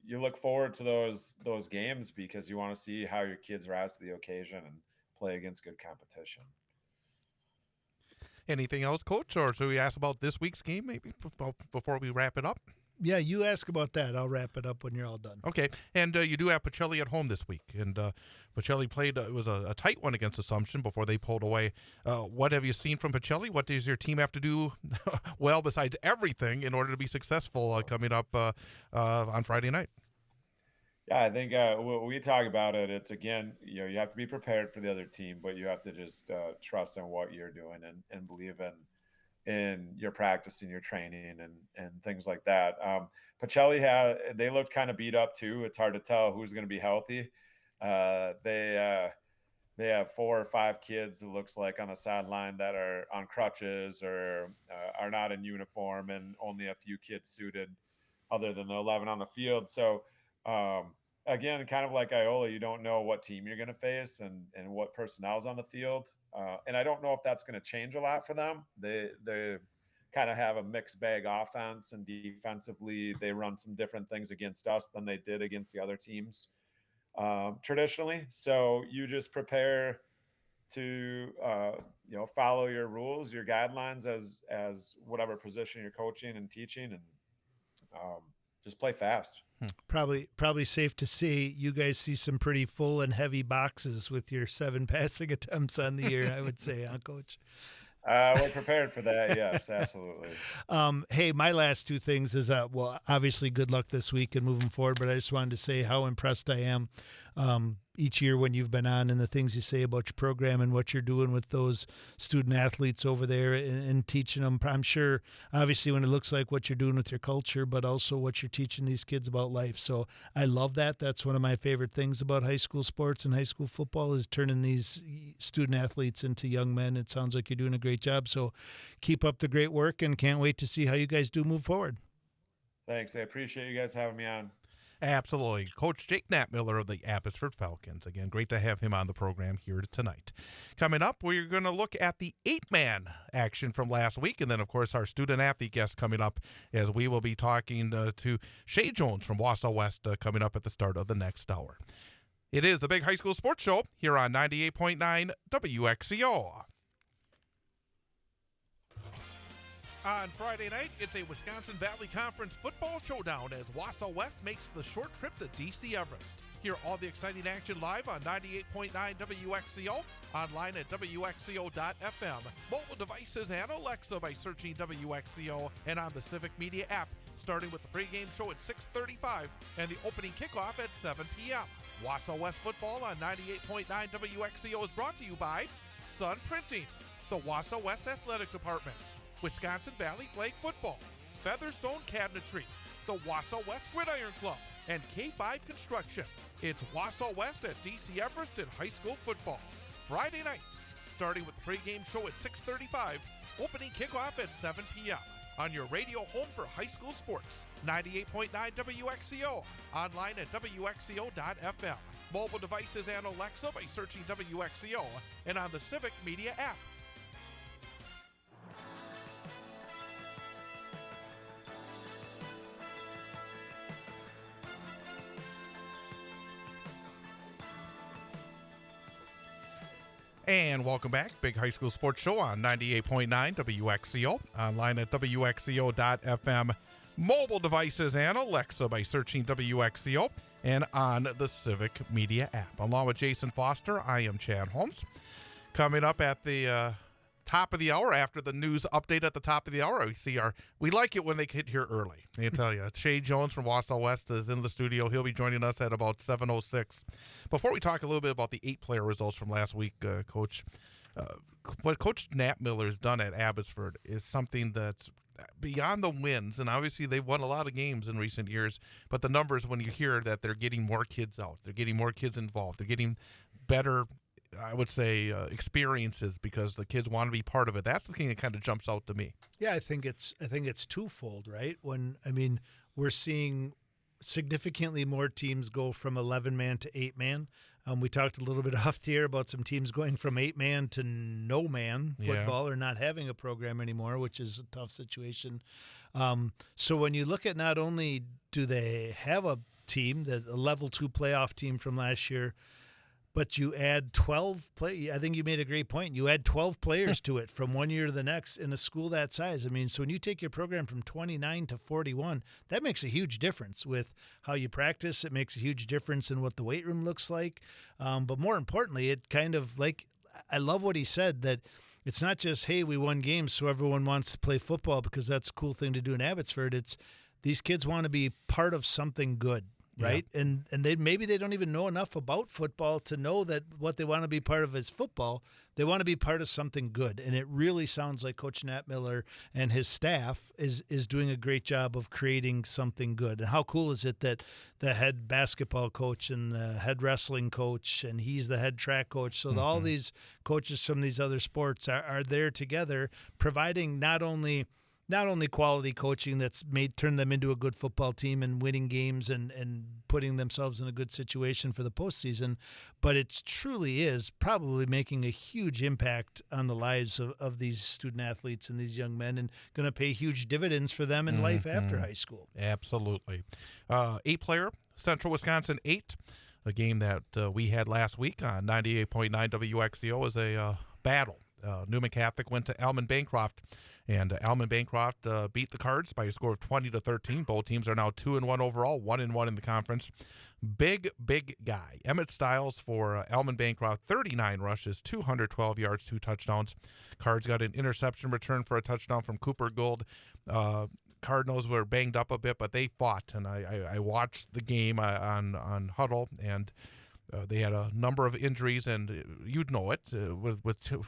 you look forward to those games because you want to see how your kids rise to the occasion and play against good competition. Anything else, Coach? Or should we ask about this week's game maybe before we wrap it up? Yeah, you ask about that. I'll wrap it up when you're all done. Okay, and you do have Pacelli at home this week, and Pacelli played. It was a tight one against Assumption before they pulled away. What have you seen from Pacelli? What does your team have to do well besides everything in order to be successful coming up on Friday night? Yeah, I think when we talk about it, it's again, you have to be prepared for the other team, but you have to just trust in what you're doing and believe in your practice and your training and things like that. They looked kind of beat up too. It's hard to tell who's going to be healthy. They have 4 or 5 kids, it looks like, on the sideline that are on crutches or are not in uniform, and only a few kids suited other than the 11 on the field. So, um, again, kind of like Iola, you don't know what team you're going to face and what personnel's on the field. And I don't know if that's going to change a lot for them. They kind of have a mixed bag offense, and defensively they run some different things against us than they did against the other teams traditionally. So you just prepare to follow your rules, your guidelines as whatever position you're coaching and teaching, and just play fast. Probably safe to say you guys see some pretty full and heavy boxes with your 7 passing attempts on the year, I would say, huh, Coach? We're prepared for that. Yes, absolutely. Hey, my last 2 things is, well, obviously good luck this week and moving forward, but I just wanted to say how impressed I am each year when you've been on and the things you say about your program and what you're doing with those student athletes over there and teaching them. I'm sure, obviously, when it looks like what you're doing with your culture, but also what you're teaching these kids about life. So I love that. That's one of my favorite things about high school sports and high school football is turning these student athletes into young men. It sounds like you're doing a great job. So keep up the great work and can't wait to see how you guys do move forward. Thanks. I appreciate you guys having me on. Absolutely. Coach Jake Knapmiller of the Abbotsford Falcons. Again, great to have him on the program here tonight. Coming up, we're going to look at the 8-man action from last week, and then, of course, our student-athlete guest coming up as we will be talking to Shay Jones from Wausau West coming up at the start of the next hour. It is the Big High School Sports Show here on 98.9 WXCO. On Friday night, it's a Wisconsin Valley Conference football showdown as Wausau West makes the short trip to DC Everest. Hear all the exciting action live on 98.9 WXCO, online at WXCO.FM, mobile devices and Alexa by searching WXCO, and on the Civic Media app, starting with the pregame show at 6:35 and the opening kickoff at 7 p.m. Wausau West football on 98.9 WXCO is brought to you by Sun Printing, the Wausau West Athletic Department, Wisconsin Valley Flag Football, Featherstone Cabinetry, the Wausau West Gridiron Club, and K5 Construction. It's Wausau West at DC Everest in high school football. Friday night, starting with the pregame show at 6:35, opening kickoff at 7 p.m. on your radio home for high school sports, 98.9 WXCO, online at WXCO.FM, mobile devices and Alexa by searching WXCO, and on the Civic Media app. And welcome back. Big High School Sports Show on 98.9 WXCO, online at WXCO.FM, mobile devices and Alexa by searching WXCO, and on the Civic Media app. Along with Jason Foster, I am Chad Holmes. Coming up at the top of the hour, after the news update at the top of the hour, we like it when they get here early. I tell you, Shay Jones from Wausau West is in the studio. He'll be joining us at about 7:06. Before we talk a little bit about the 8-player results from last week, Coach, what Coach Knapmiller has done at Abbotsford is something that's beyond the wins, and obviously they've won a lot of games in recent years, but the numbers, when you hear that they're getting more kids out, they're getting more kids involved, they're getting better, I would say, experiences because the kids want to be part of it. That's the thing that kind of jumps out to me. Yeah, I think it's twofold, right? We're seeing significantly more teams go from 11-man to 8-man. We talked a little bit off the air about some teams going from 8-man to no-man football or not having a program anymore, which is a tough situation. So when you look at not only do they have a team, a level 2 playoff team from last year, but you add 12 I think you made a great point. You add 12 players to it from one year to the next in a school that size. I mean, so when you take your program from 29 to 41, that makes a huge difference with how you practice. It makes a huge difference in what the weight room looks like. But more importantly, it kind of I love what he said, that it's not just, hey, we won games so everyone wants to play football because that's a cool thing to do in Abbotsford. It's these kids want to be part of something good. Right. Yeah. And maybe they don't even know enough about football to know that what they want to be part of is football. They want to be part of something good. And it really sounds like Coach Knapmiller and his staff is doing a great job of creating something good. And how cool is it that the head basketball coach and the head wrestling coach, and he's the head track coach. So all these coaches from these other sports are there together, providing not only not only quality coaching that's turned them into a good football team and winning games and putting themselves in a good situation for the postseason, but it truly is probably making a huge impact on the lives of these student athletes and these young men, and going to pay huge dividends for them in life after high school. Absolutely. 8-player, Central Wisconsin 8. A game that we had last week on 98.9 WXCO is a battle. Newman Catholic went to Alman Bancroft, and Alman Bancroft beat the Cards by a score of 20-13. Both teams are now 2-1 overall, 1-1 in the conference. Big guy. Emmett Stiles for Alman Bancroft, 39 rushes, 212 yards, 2 touchdowns. Cards got an interception return for a touchdown from Cooper Gould. Cardinals were banged up a bit, but they fought, and I watched the game on Huddle, and they had a number of injuries, and you'd know it.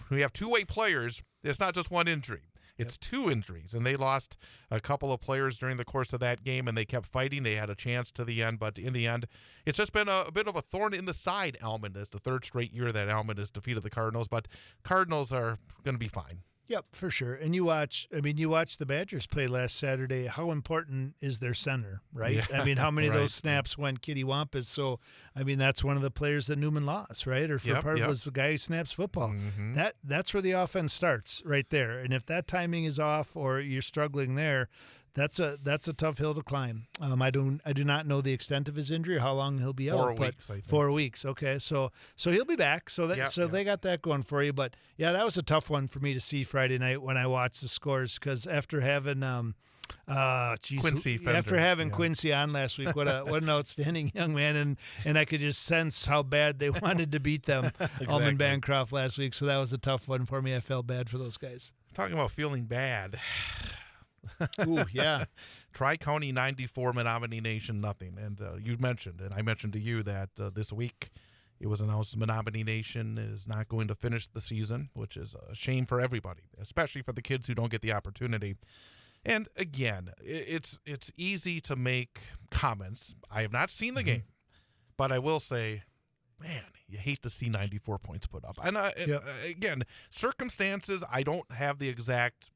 We have two-way players. It's not just one injury. It's two injuries, and they lost a couple of players during the course of that game, and they kept fighting. They had a chance to the end, but in the end, it's just been a bit of a thorn in the side, Alman. It's the third straight year that Alman has defeated the Cardinals, but Cardinals are going to be fine. Yep, for sure. And you watch the Badgers play last Saturday. How important is their center, right? Yeah, I mean, how many of those snaps went Kitty Wampus? So, I mean, that's one of the players that Newman lost, right? Or for part of was the guy who snaps football. Mm-hmm. That's where the offense starts, right there. And if that timing is off or you're struggling there, that's a tough hill to climb. I do not know the extent of his injury, how long he'll be out. 4 weeks, I think. 4 weeks. Okay, so he'll be back. So they got that going for you. But yeah, that was a tough one for me to see Friday night when I watched the scores, because after having Quincy Quincy on last week, what an outstanding young man, and I could just sense how bad they wanted to beat them. Exactly. Alman Bancroft last week. So that was a tough one for me. I felt bad for those guys. Talking about feeling bad. Ooh, yeah. Tri-County 94, Menominee Nation nothing. And you mentioned, and I mentioned to you that this week it was announced Menominee Nation is not going to finish the season, which is a shame for everybody, especially for the kids who don't get the opportunity. And again, it's easy to make comments. I have not seen the game, but I will say, man, you hate to see 94 points put up. And again, circumstances, I don't have the exact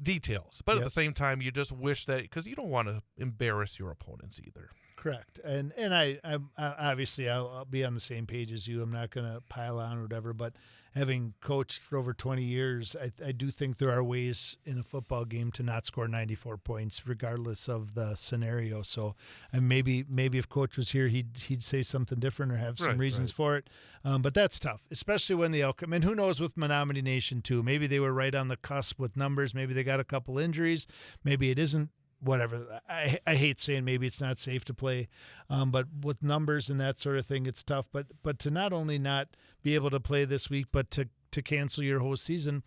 details, but at the same time, you just wish that, because you don't want to embarrass your opponents either. Correct. And I obviously I'll be on the same page as you. I'm not going to pile on or whatever, but having coached for over 20 years, I do think there are ways in a football game to not score 94 points regardless of the scenario. So and maybe if Coach was here, he'd say something different or have some reasons for it. But that's tough, especially when the outcome, and who knows with Menominee Nation too. Maybe they were right on the cusp with numbers. Maybe they got a couple injuries. Maybe it isn't. Whatever. I hate saying maybe it's not safe to play, but with numbers and that sort of thing, it's tough. But to not only not be able to play this week, but to cancel your whole season.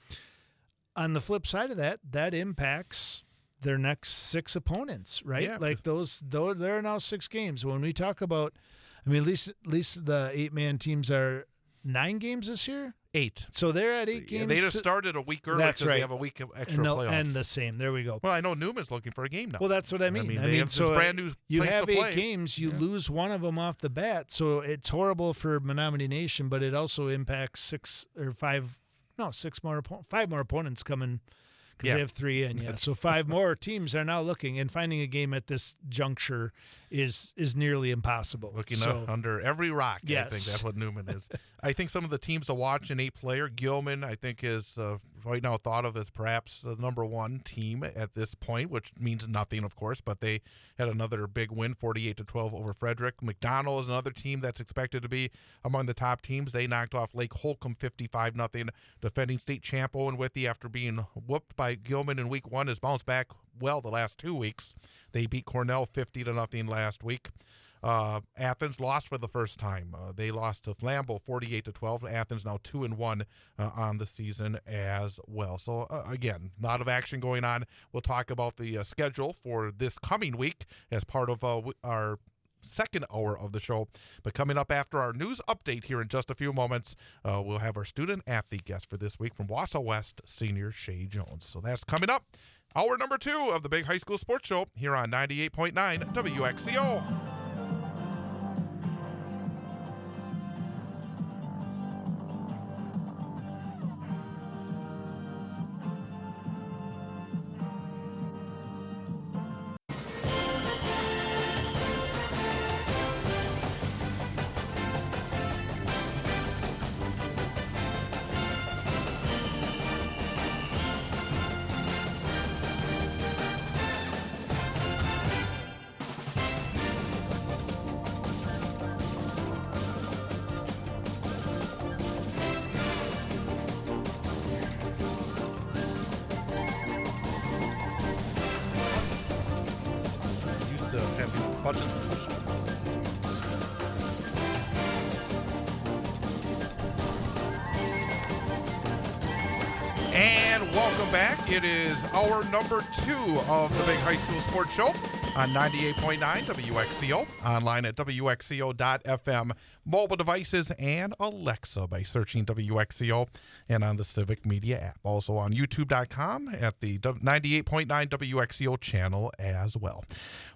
On the flip side of that impacts their next 6 opponents, right? Yeah. Like there are now 6 games. When we talk about, I mean, at least the 8-man teams are 9 games this year. 8. So they're at 8 games. They just started a week early because they have a week of extra playoffs. And the same. There we go. Well, I know Newman's looking for a game now. Well, that's what I mean. They have so this brand new you place have to 8 play. games, you lose one of them off the bat. So it's horrible for Menominee Nation, but it also impacts 5 more opponents coming, because they have 3 in. Yeah, so 5 more teams are now looking, and finding a game at this juncture is nearly impossible. Looking under every rock. Yes. I think that's what Newman is. I think some of the teams to watch in 8-player, Gilman, I think, is right now thought of as perhaps the number 1 team at this point, which means nothing, of course, but they had another big win, 48-12 over Frederick. McDonald is another team that's expected to be among the top teams. They knocked off Lake Holcomb 55-0. Defending state champ Owen Withey, after being whooped by Gilman in week 1, has bounced back well the last 2 weeks. They beat Cornell 50-0 last week. Athens lost for the first time. They lost to Flambeau 48-12. Athens now 2-1 on the season as well. So again, a lot of action going on. We'll talk about the schedule for this coming week as part of our second hour of the show. But coming up after our news update here in just a few moments, we'll have our student athlete guest for this week from Wausau West, senior Shay Jones. So that's coming up. Hour number 2 of the Big High School Sports Show here on 98.9 WXCO. Buttons. And welcome back. It is hour number 2 of the Big High School Sports Show on 98.9 WXCO, online at WXCO.FM, mobile devices, and Alexa by searching WXCO, and on the Civic Media app. Also on YouTube.com at the 98.9 WXCO channel as well.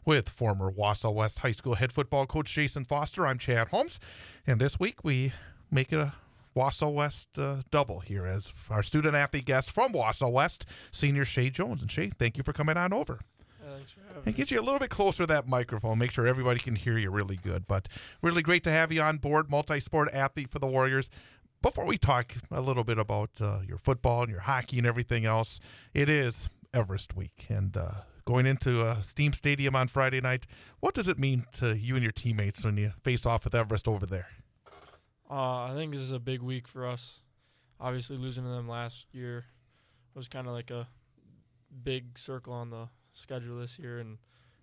With former Wausau West High School head football coach Jason Foster, I'm Chad Holmes, and this week we make it a Wausau West double here as our student-athlete guest from Wausau West, senior Shay Jones. And Shay, thank you for coming on over. Thanks for having me. And get you a little bit closer to that microphone. Make sure everybody can hear you really good. But really great to have you on board, multi-sport athlete for the Warriors. Before we talk a little bit about your football and your hockey and everything else, it is Everest week. And going into Steam Stadium on Friday night, what does it mean to you and your teammates when you face off with Everest over there? I think this is a big week for us. Obviously, losing to them last year was kind of like a big circle on the schedule this year, and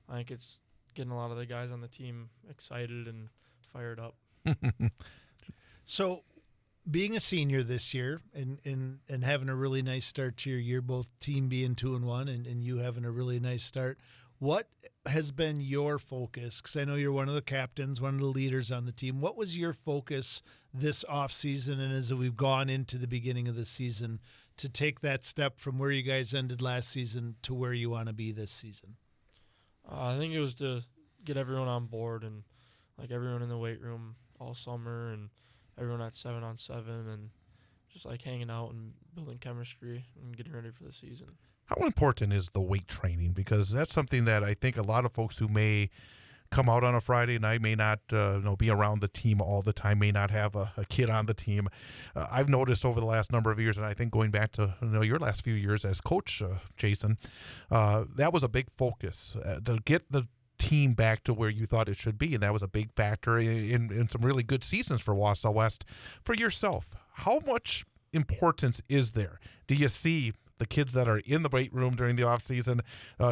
I think it's getting a lot of the guys on the team excited and fired up. So, being a senior this year and having a really nice start to your year, both team being 2-1 and you having a really nice start, what has been your focus? Because I know you're one of the captains, one of the leaders on the team. What was your focus this offseason and as we've gone into the beginning of the season to take that step from where you guys ended last season to where you want to be this season? I think it was to get everyone on board and like everyone in the weight room all summer and everyone at 7-on-7 and just like hanging out and building chemistry and getting ready for the season. How important is the weight training? Because that's something that I think a lot of folks who may come out on a Friday night, may not be around the team all the time, may not have a kid on the team. I've noticed over the last number of years, and I think going back to your last few years as coach, Jason, that was a big focus to get the team back to where you thought it should be, and that was a big factor in some really good seasons for Wausau West. For yourself, how much importance is there? Do you see the kids that are in the weight room during the off season,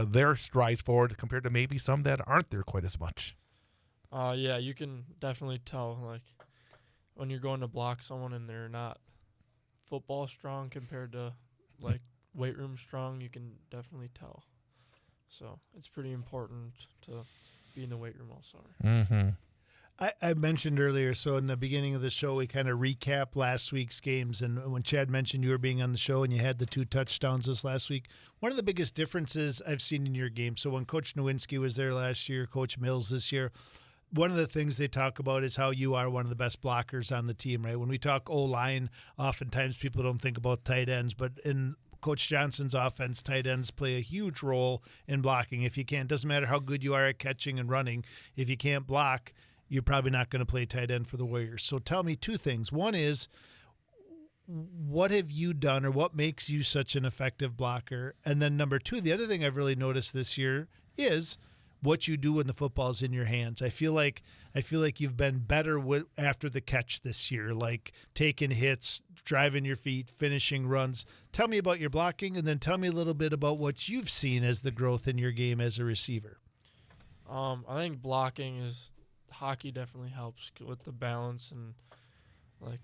their strides forward compared to maybe some that aren't there quite as much? Yeah, you can definitely tell, like, when you're going to block someone and they're not football strong compared to, like, weight room strong, you can definitely tell. So it's pretty important to be in the weight room all summer. Mm-hmm. I mentioned earlier, so in the beginning of the show, we kind of recap last week's games. And when Chad mentioned you were being on the show and you had the 2 touchdowns this last week, one of the biggest differences I've seen in your game, so when Coach Nowinski was there last year, Coach Mills this year, one of the things they talk about is how you are one of the best blockers on the team, right? When we talk O-line, oftentimes people don't think about tight ends, but in Coach Johnson's offense, tight ends play a huge role in blocking. If you can't, doesn't matter how good you are at catching and running, if you can't block, you're probably not going to play tight end for the Warriors. So tell me 2 things. One is, what have you done or what makes you such an effective blocker? And then number 2, the other thing I've really noticed this year is what you do when the football's in your hands. I feel like you've been better after the catch this year, like taking hits, driving your feet, finishing runs. Tell me about your blocking, and then tell me a little bit about what you've seen as the growth in your game as a receiver. I think hockey definitely helps with the balance and like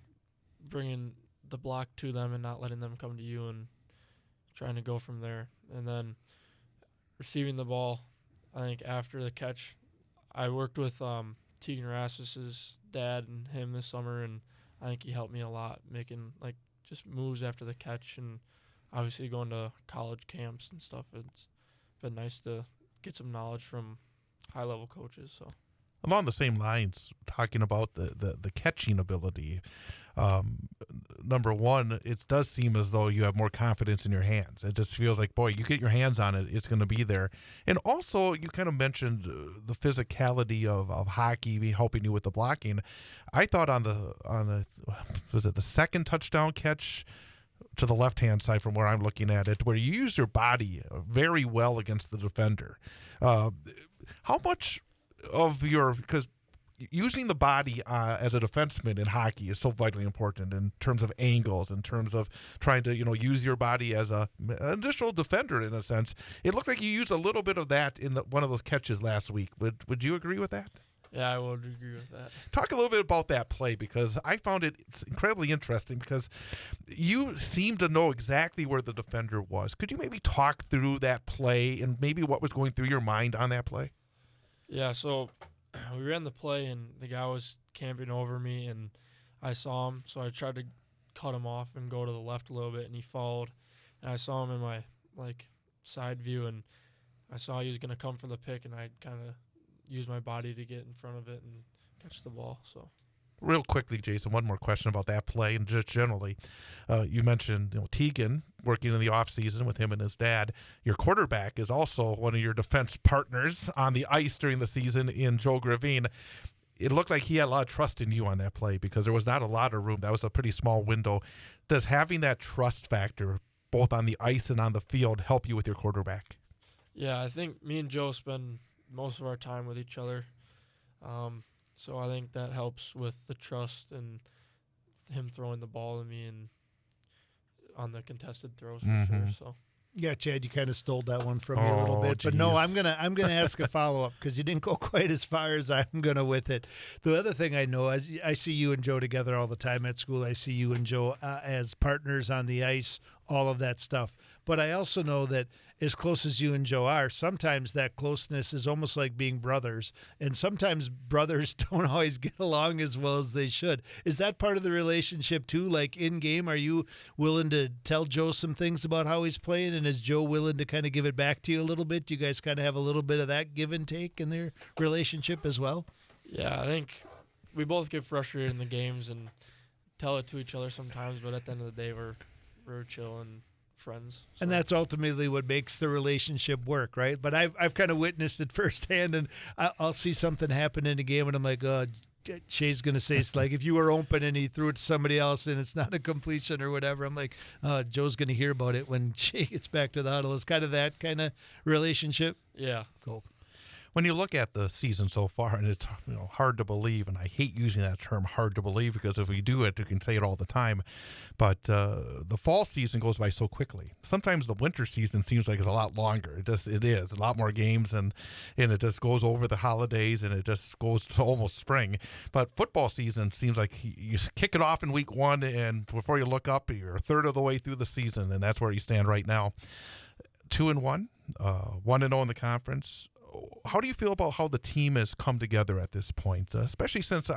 bringing the block to them and not letting them come to you and trying to go from there. And then receiving the ball, I think after the catch, I worked with Tegan Rasmus's dad and him this summer, and I think he helped me a lot making like just moves after the catch, and obviously going to college camps and stuff. It's been nice to get some knowledge from high-level coaches. So. Along the same lines, talking about the catching ability, number one, it does seem as though you have more confidence in your hands. It just feels like, boy, you get your hands on it, it's going to be there. And also, you kind of mentioned the physicality of hockey helping you with the blocking. I thought on the second touchdown catch to the left-hand side from where I'm looking at it, where you used your body very well against the defender. How much of because using the body as a defenseman in hockey is so vitally important in terms of angles, in terms of trying to use your body as an additional defender in a sense. It looked like you used a little bit of that in one of those catches last week. Would you agree with that? Yeah, I would agree with that. Talk a little bit about that play, because I found it incredibly interesting because you seem to know exactly where the defender was. Could you maybe talk through that play and maybe what was going through your mind on that play? Yeah, so we ran the play, and the guy was camping over me, and I saw him, so I tried to cut him off and go to the left a little bit, and he followed, and I saw him in my side view, and I saw he was going to come for the pick, and I kind of use my body to get in front of it and catch the ball. So, real quickly, Jason, one more question about that play and just generally. You mentioned Tegan working in the off season with him and his dad. Your quarterback is also one of your defense partners on the ice during the season in Joe Gravine. It looked like he had a lot of trust in you on that play because there was not a lot of room. That was a pretty small window. Does having that trust factor, both on the ice and on the field, help you with your quarterback? Yeah, I think me and Joe spend most of our time with each other. So I think that helps with the trust and him throwing the ball to me and on the contested throws for sure. So Yeah, Chad, you kind of stole that one from me a little bit, but no, geez. I'm gonna ask a follow up because you didn't go quite as far as I'm gonna with it. The other thing I know, I see you and Joe together all the time at school. I see you and Joe as partners on the ice, all of that stuff. But I also know that as close as you and Joe are, sometimes that closeness is almost like being brothers, and sometimes brothers don't always get along as well as they should. Is that part of the relationship too? Like in game, are you willing to tell Joe some things about how he's playing, and is Joe willing to kind of give it back to you a little bit? Do you guys kind of have a little bit of that give and take in their relationship as well? yeah, I think we both get frustrated in the games and tell it to each other sometimes, but at the end of the day, we're chill and friends. So. And that's ultimately what makes the relationship work, right? But I've kind of witnessed it firsthand, and I'll see something happen in a game, and I'm like, oh, Shay's going to say it's like if you were open and he threw it to somebody else and it's not a completion or whatever. I'm like, Joe's going to hear about it when Shay gets back to the huddle. It's kind of that kind of relationship. Yeah. Cool. When you look at the season so far, and it's hard to believe, and I hate using that term hard to believe because if we do it, you can say it all the time, but the fall season goes by so quickly. Sometimes the winter season seems like it's a lot longer. It is a lot more games, and it just goes over the holidays, and it just goes to almost spring. But football season seems like you kick it off in week 1, and before you look up, you're a third of the way through the season, and that's where you stand right now. 2-1, 1-0 in the conference. How do you feel about how the team has come together at this point, especially since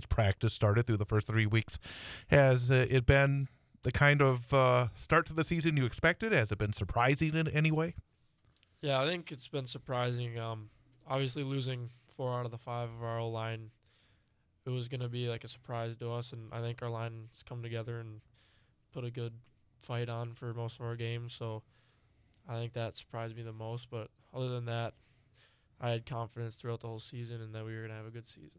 practice started through the first 3 weeks? Has it been the kind of start to the season you expected? Has it been surprising in any way? Yeah, I think it's been surprising. Obviously, losing 4 out of the 5 of our O-line, it was going to be like a surprise to us, and I think our line has come together and put a good fight on for most of our games, so I think that surprised me the most. But other than that, I had confidence throughout the whole season and that we were going to have a good season.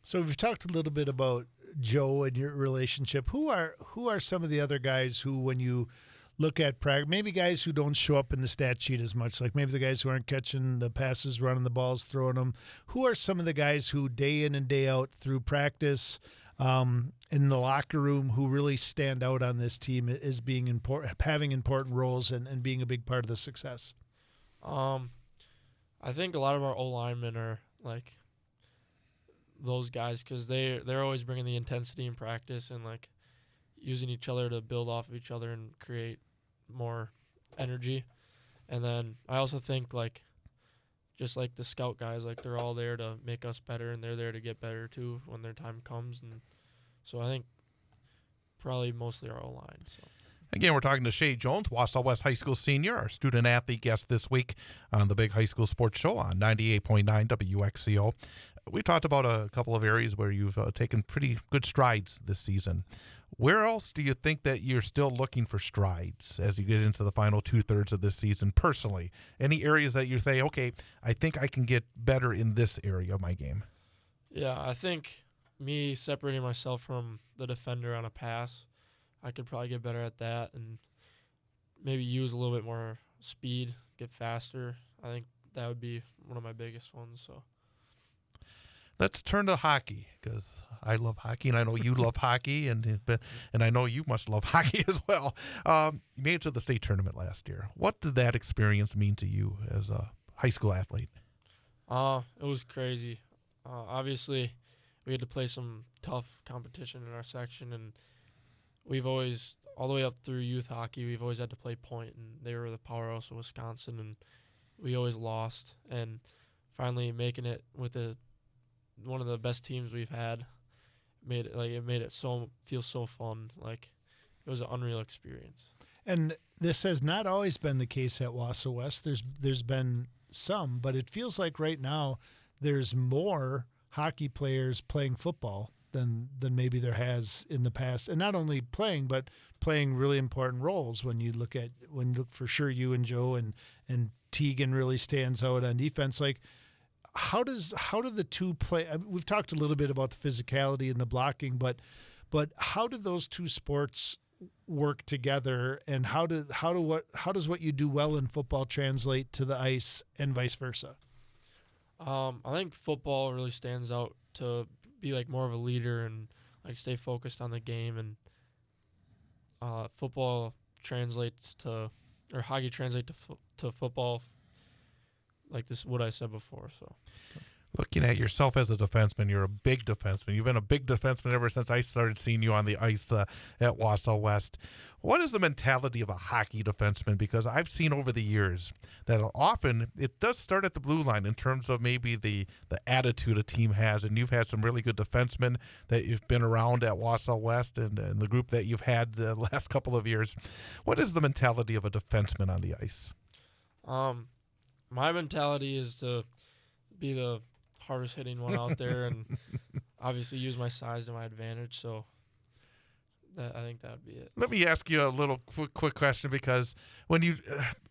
So we've talked a little bit about Joe and your relationship. Who are some of the other guys who, when you look at practice, maybe guys who don't show up in the stat sheet as much, like maybe the guys who aren't catching the passes, running the balls, throwing them. Who are some of the guys who day in and day out through practice in the locker room who really stand out on this team as being important, having important roles and being a big part of the success? I think a lot of our O-linemen are like those guys because they're always bringing the intensity in practice and like using each other to build off of each other and create more energy. And then I also think like just like the scout guys, like they're all there to make us better and they're there to get better too when their time comes. And so I think probably mostly our O-line. So. Again, we're talking to Shay Jones, Wausau West High School senior, our student-athlete guest this week on the Big High School Sports Show on 98.9 WXCO. We talked about a couple of areas where you've taken pretty good strides this season. Where else do you think that you're still looking for strides as you get into the final 2/3 of this season personally? Any areas that you say, okay, I think I can get better in this area of my game? Yeah, I think me separating myself from the defender on a pass, I could probably get better at that and maybe use a little bit more speed, get faster. I think that would be one of my biggest ones. So Let's turn to hockey because I love hockey, and I know you love hockey, and I know you must love hockey as well. You made it to the state tournament last year. What did that experience mean to you as a high school athlete? It was crazy. Obviously, we had to play some tough competition in our section, and we've always, all the way up through youth hockey, we've always had to play point, and they were the powerhouse of Wisconsin, and we always lost. And finally making it with one of the best teams we've had made it feel so fun. Like, it was an unreal experience. And this has not always been the case at Wausau West. There's been some, but it feels like right now there's more hockey players playing football than maybe there has in the past. And not only playing, but playing really important roles. When you look for sure, you and Joe and Teagan really stands out on defense. Like, how do the two play? I mean, we've talked a little bit about the physicality and the blocking, but how do those two sports work together, and how does what you do well in football translate to the ice and vice versa? I think football really stands out to be like more of a leader and like stay focused on the game, and football translates to, or hockey translates to football, like this what I said before. So Looking at yourself as a defenseman, you're a big defenseman. You've been a big defenseman ever since I started seeing you on the ice at Wausau West. What is the mentality of a hockey defenseman? Because I've seen over the years that often it does start at the blue line in terms of maybe the attitude a team has. And you've had some really good defensemen that you've been around at Wausau West and the group that you've had the last couple of years. What is the mentality of a defenseman on the ice? My mentality is to be the hardest hitting one out there, and obviously use my size to my advantage. So I think that'd be it. Let me ask you a little quick question, because when you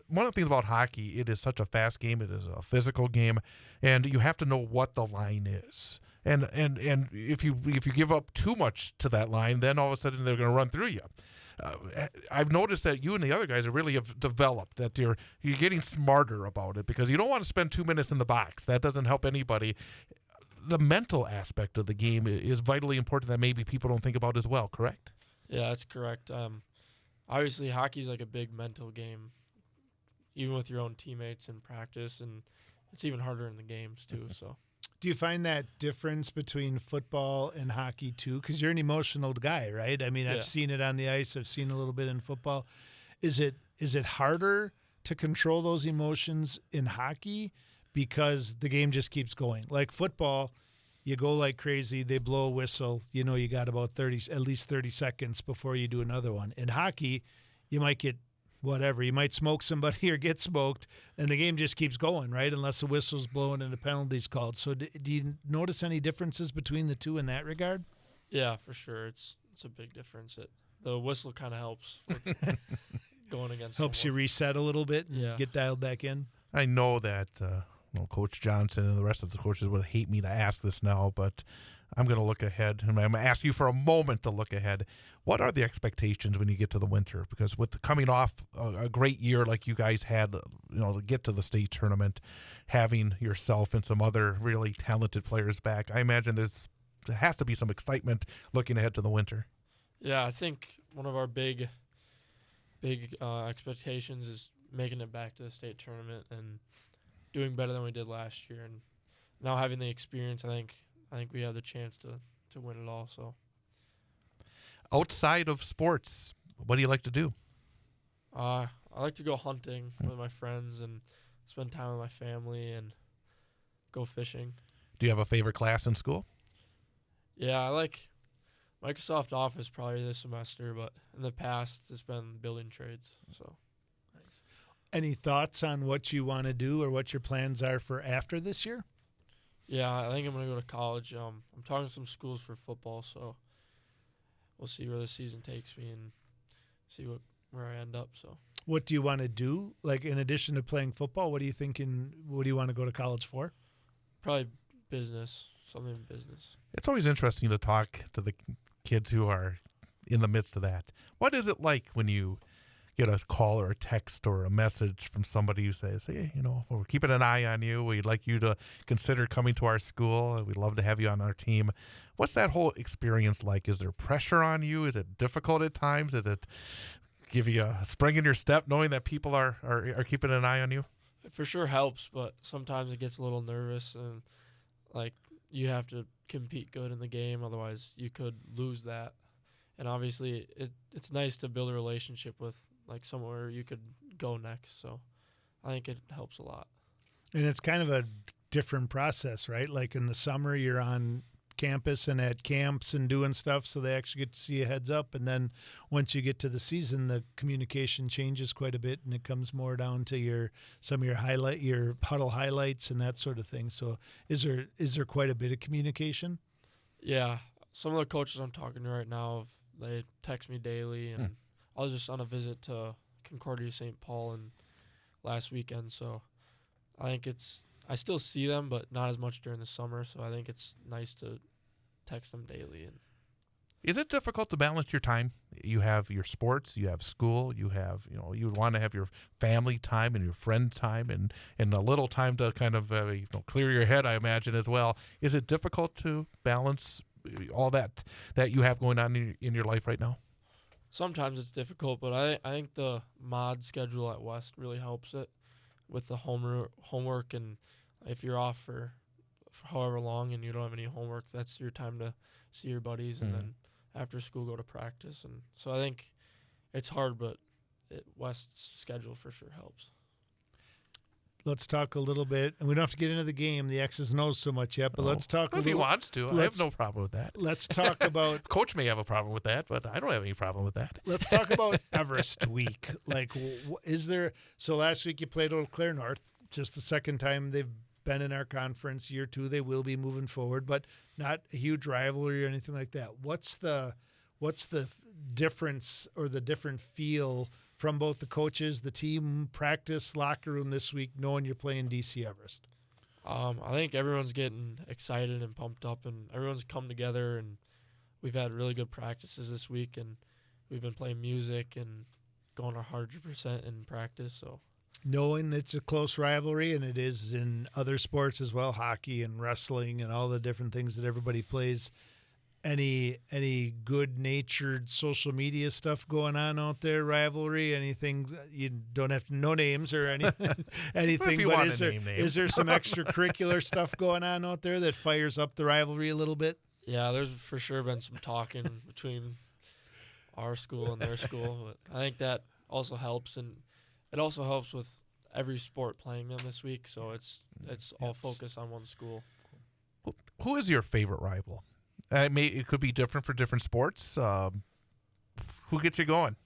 one of the things about hockey, it is such a fast game. It is a physical game, and you have to know what the line is. And if you give up too much to that line, then all of a sudden they're going to run through you. I've noticed that you and the other guys really have developed, that you're getting smarter about it, because you don't want to spend 2 minutes in the box. That doesn't help anybody. The mental aspect of the game is vitally important that maybe people don't think about as well, correct? Yeah, that's correct. Obviously, hockey's like a big mental game, even with your own teammates in practice, and it's even harder in the games too. So, do you find that difference between football and hockey too? Because you're an emotional guy, right? I mean, Yeah. I've seen it on the ice. I've seen a little bit in football. Is it harder to control those emotions in hockey because the game just keeps going? Like football, you go like crazy. They blow a whistle. You know, you got about at least 30 seconds before you do another one. In hockey, you might get whatever. You might smoke somebody or get smoked, and the game just keeps going, right? Unless the whistle's blowing and the penalty's called. So do you notice any differences between the two in that regard? yeah, for sure, it's a big difference. The whistle kind of helps with going against. Helps you someone. reset a little bit and Yeah. get dialed back in. I know that Coach Johnson and the rest of the coaches would hate me to ask this now, but I'm going to look ahead, and I'm going to ask you for a moment to look ahead. What are the expectations when you get to the winter? Because with coming off a great year like you guys had, to get to the state tournament, having yourself and some other really talented players back, I imagine there has to be some excitement looking ahead to the winter. Yeah, I think one of our big expectations is making it back to the state tournament and doing better than we did last year. And now having the experience, I think we have the chance to win it all. So Outside of sports, what do you like to do? I like to go hunting with my friends and spend time with my family and go fishing. Do you have a favorite class in school? Yeah, I like Microsoft Office probably this semester, but in the past it's been building trades. So Any thoughts on what you want to do or what your plans are for after this year? yeah, I think I'm gonna go to college. I'm talking to some schools for football, so we'll see where the season takes me and see where I end up. So What do you want to do? Like, in addition to playing football, what are you thinking? What do you want to go to college for? probably business, something in business. It's always interesting to talk to the kids who are in the midst of that. What is it like when you get a call or a text or a message from somebody who says, hey, we're keeping an eye on you. We'd like you to consider coming to our school. We'd love to have you on our team. What's that whole experience like? Is there pressure on you? Is it difficult at times? Does it give you a spring in your step knowing that people are keeping an eye on you? It for sure helps, but sometimes it gets a little nervous, and like you have to compete good in the game, otherwise you could lose that. And obviously it's nice to build a relationship with like somewhere you could go next, so I think it helps a lot. And it's kind of a different process, right? Like in the summer you're on campus and at camps and doing stuff, so they actually get to see you heads up, and then once you get to the season, the communication changes quite a bit, and it comes more down to your huddle highlights and that sort of thing. So is there quite a bit of communication? Yeah, some of the coaches I'm talking to right now, they text me daily, and I was just on a visit to Concordia St. Paul and last weekend, so I think I still see them, but not as much during the summer, so I think it's nice to text them daily. And is it difficult to balance your time? You have your sports, you have school, you have, you would want to have your family time and your friend time and a little time to kind of clear your head, I imagine, as well. Is it difficult to balance all that you have going on in your life right now? Sometimes it's difficult, but I think the mod schedule at West really helps it with the homework, and if you're off for however long and you don't have any homework, that's your time to see your buddies, and then after school go to practice. And so I think it's hard, but West's schedule for sure helps. Let's talk a little bit, and we don't have to get into the game, the X's and O's so much yet, but let's talk if he wants to. I have no problem with that. Let's talk about... Coach may have a problem with that, but I don't have any problem with that. Let's talk about Everest week. Like, is there... So last week you played Eau Claire North, just the second time they've been in our conference. Year 2 they will be moving forward, but not a huge rivalry or anything like that. What's the difference or the different feel from both the coaches, the team, practice, locker room this week, knowing you're playing DC Everest? I think everyone's getting excited and pumped up, and everyone's come together, and we've had really good practices this week, and we've been playing music and going 100% in practice. So knowing it's a close rivalry, and it is in other sports as well, hockey and wrestling and all the different things that everybody plays, any good-natured social media stuff going on out there, rivalry, anything? You don't have to know names or anything, but is there some extracurricular stuff going on out there that fires up the rivalry a little bit? Yeah, there's for sure been some talking between our school and their school, but I think that also helps, and it also helps with every sport playing them this week, so it's all focused on one school. Who is your favorite rival? It could be different for different sports. Who gets you going?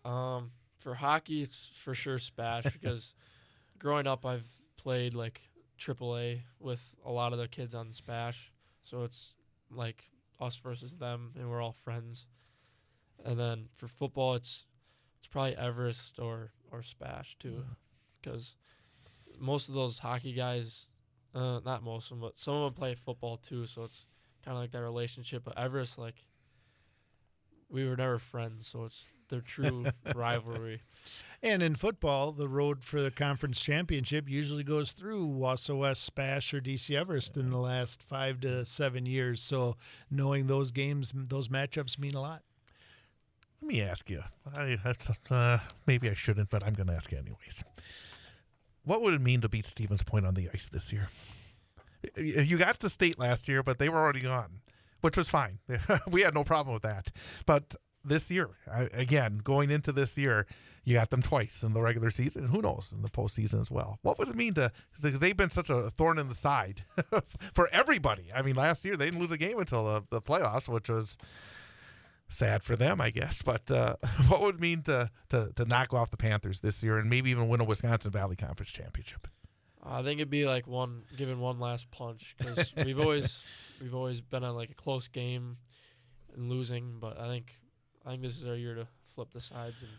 For hockey, it's for sure Spash because growing up, I've played like AAA with a lot of the kids on Spash, so it's like us versus them, and we're all friends. And then for football, it's probably Everest or Spash too, because most of those hockey guys. Not most of them, but some of them play football too, so it's kind of like that relationship. But Everest, like, we were never friends, so it's their true rivalry. And in football, the road for the conference championship usually goes through Wausau West, Spash, or DC Everest in the last 5 to 7 years. So knowing those games, those matchups mean a lot. Let me ask you. Maybe I shouldn't, but I'm going to ask you anyways. What would it mean to beat Stevens Point on the ice this year? You got to state last year, but they were already gone, which was fine. We had no problem with that. But this year, again, going into this year, you got them twice in the regular season, and who knows, in the postseason as well. What would it mean they've been such a thorn in the side for everybody. I mean, last year they didn't lose a game until the playoffs, which was sad for them, I guess. But what would it mean to knock off the Panthers this year and maybe even win a Wisconsin Valley Conference championship? I think it'd be like giving one last punch because we've always been on like a close game and losing, but I think this is our year to flip the sides. And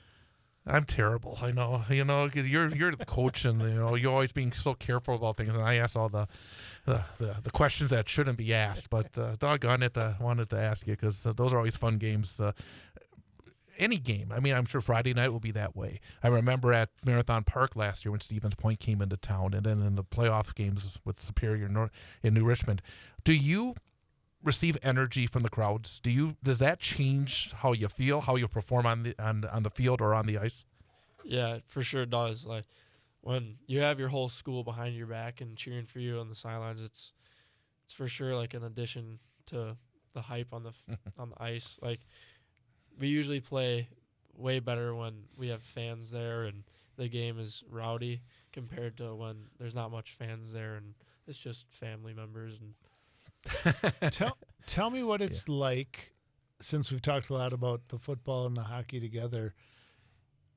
I'm terrible. I know, because you're the coach, and you're always being so careful about things. And I ask all the questions that shouldn't be asked, but doggone it, I wanted to ask you because those are always fun games. any game. I mean, I'm sure Friday night will be that way. I remember at Marathon Park last year when Stevens Point came into town, and then in the playoff games with Superior in New Richmond. Do you receive energy from the crowds? Does that change how you feel, how you perform on the field or on the ice? Yeah, it for sure does. Like when you have your whole school behind your back and cheering for you on the sidelines, it's for sure like an addition to the hype on the on the ice. Like we usually play way better when we have fans there and the game is rowdy compared to when there's not much fans there and it's just family members. And Tell me what it's like, since we've talked a lot about the football and the hockey together.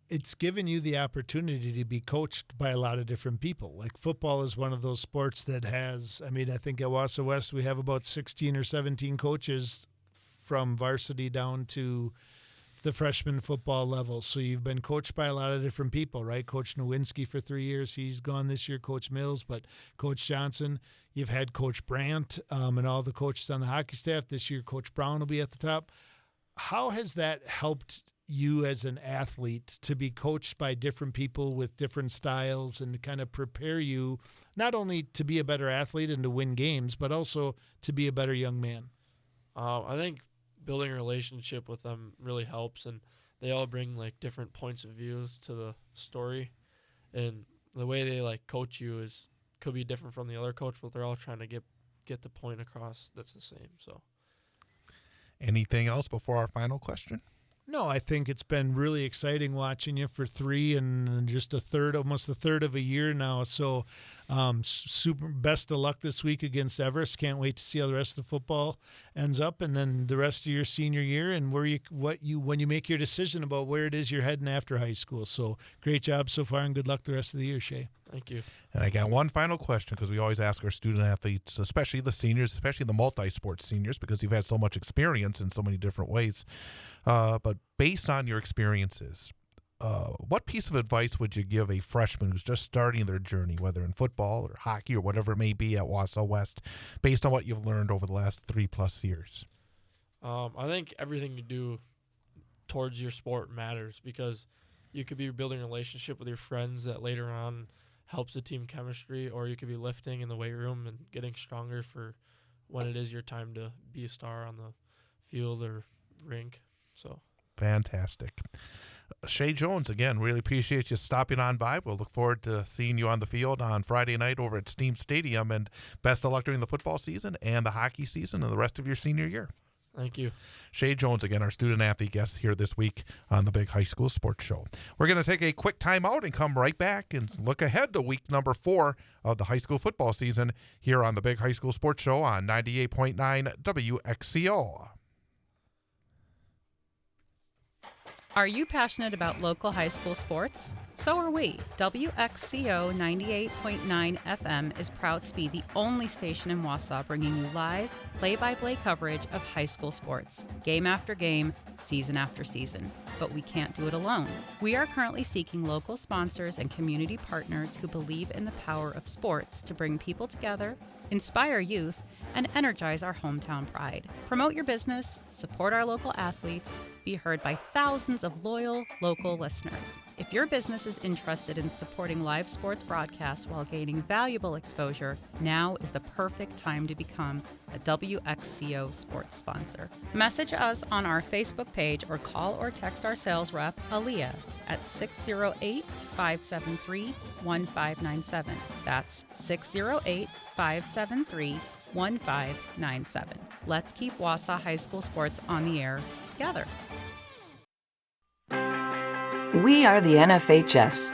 It's given you the opportunity to be coached by a lot of different people. Like football is one of those sports that has, I mean, I think at Wausau West we have about 16 or 17 coaches from varsity down to the freshman football level. So you've been coached by a lot of different people, right? Coach Nowinski for 3 years. He's gone this year, Coach Mills, but Coach Johnson. You've had Coach Brandt and all the coaches on the hockey staff. This year, Coach Brown will be at the top. How has that helped you as an athlete to be coached by different people with different styles and to kind of prepare you not only to be a better athlete and to win games, but also to be a better young man? I think building a relationship with them really helps, and they all bring like different points of views to the story, and the way they like coach you could be different from the other coach, but they're all trying to get the point across that's the same. So anything else before our final question? No, I think it's been really exciting watching you for 3 and just almost a third of a year now. So super best of luck this week against Everest. Can't wait to see how the rest of the football ends up, and then the rest of your senior year and when you make your decision about where it is you're heading after high school. So great job so far and good luck the rest of the year, Shay. thank you. And I got one final question, because we always ask our student athletes, especially the seniors, especially the multi-sport seniors, because you've had so much experience in so many different ways. But based on your experiences, what piece of advice would you give a freshman who's just starting their journey, whether in football or hockey or whatever it may be at Wausau West, based on what you've learned over the last 3+ years? I think everything you do towards your sport matters, because you could be building a relationship with your friends that later on helps the team chemistry, or you could be lifting in the weight room and getting stronger for when it is your time to be a star on the field or rink. So fantastic. Shay Jones, again, really appreciate you stopping on by. We'll look forward to seeing you on the field on Friday night over at Steam Stadium, and best of luck during the football season and the hockey season and the rest of your senior year. thank you. Shay Jones, again, our student athlete guest here this week on the Big High School Sports Show. We're going to take a quick timeout and come right back and look ahead to week number 4 of the high school football season here on the Big High School Sports Show on 98.9 WXCO. Are you passionate about local high school sports? So are we. WXCO 98.9 FM is proud to be the only station in Wausau bringing you live, play-by-play coverage of high school sports, game after game, season after season. But we can't do it alone. We are currently seeking local sponsors and community partners who believe in the power of sports to bring people together, inspire youth, and energize our hometown pride. Promote your business, support our local athletes, be heard by thousands of loyal local listeners. If your business is interested in supporting live sports broadcasts while gaining valuable exposure, now is the perfect time to become a WXCO sports sponsor. Message us on our Facebook page or call or text our sales rep, Aaliyah, at 608-573-1597. That's 608-573-1597. Let's keep Wausau High School sports on the air together. We are the NFHS.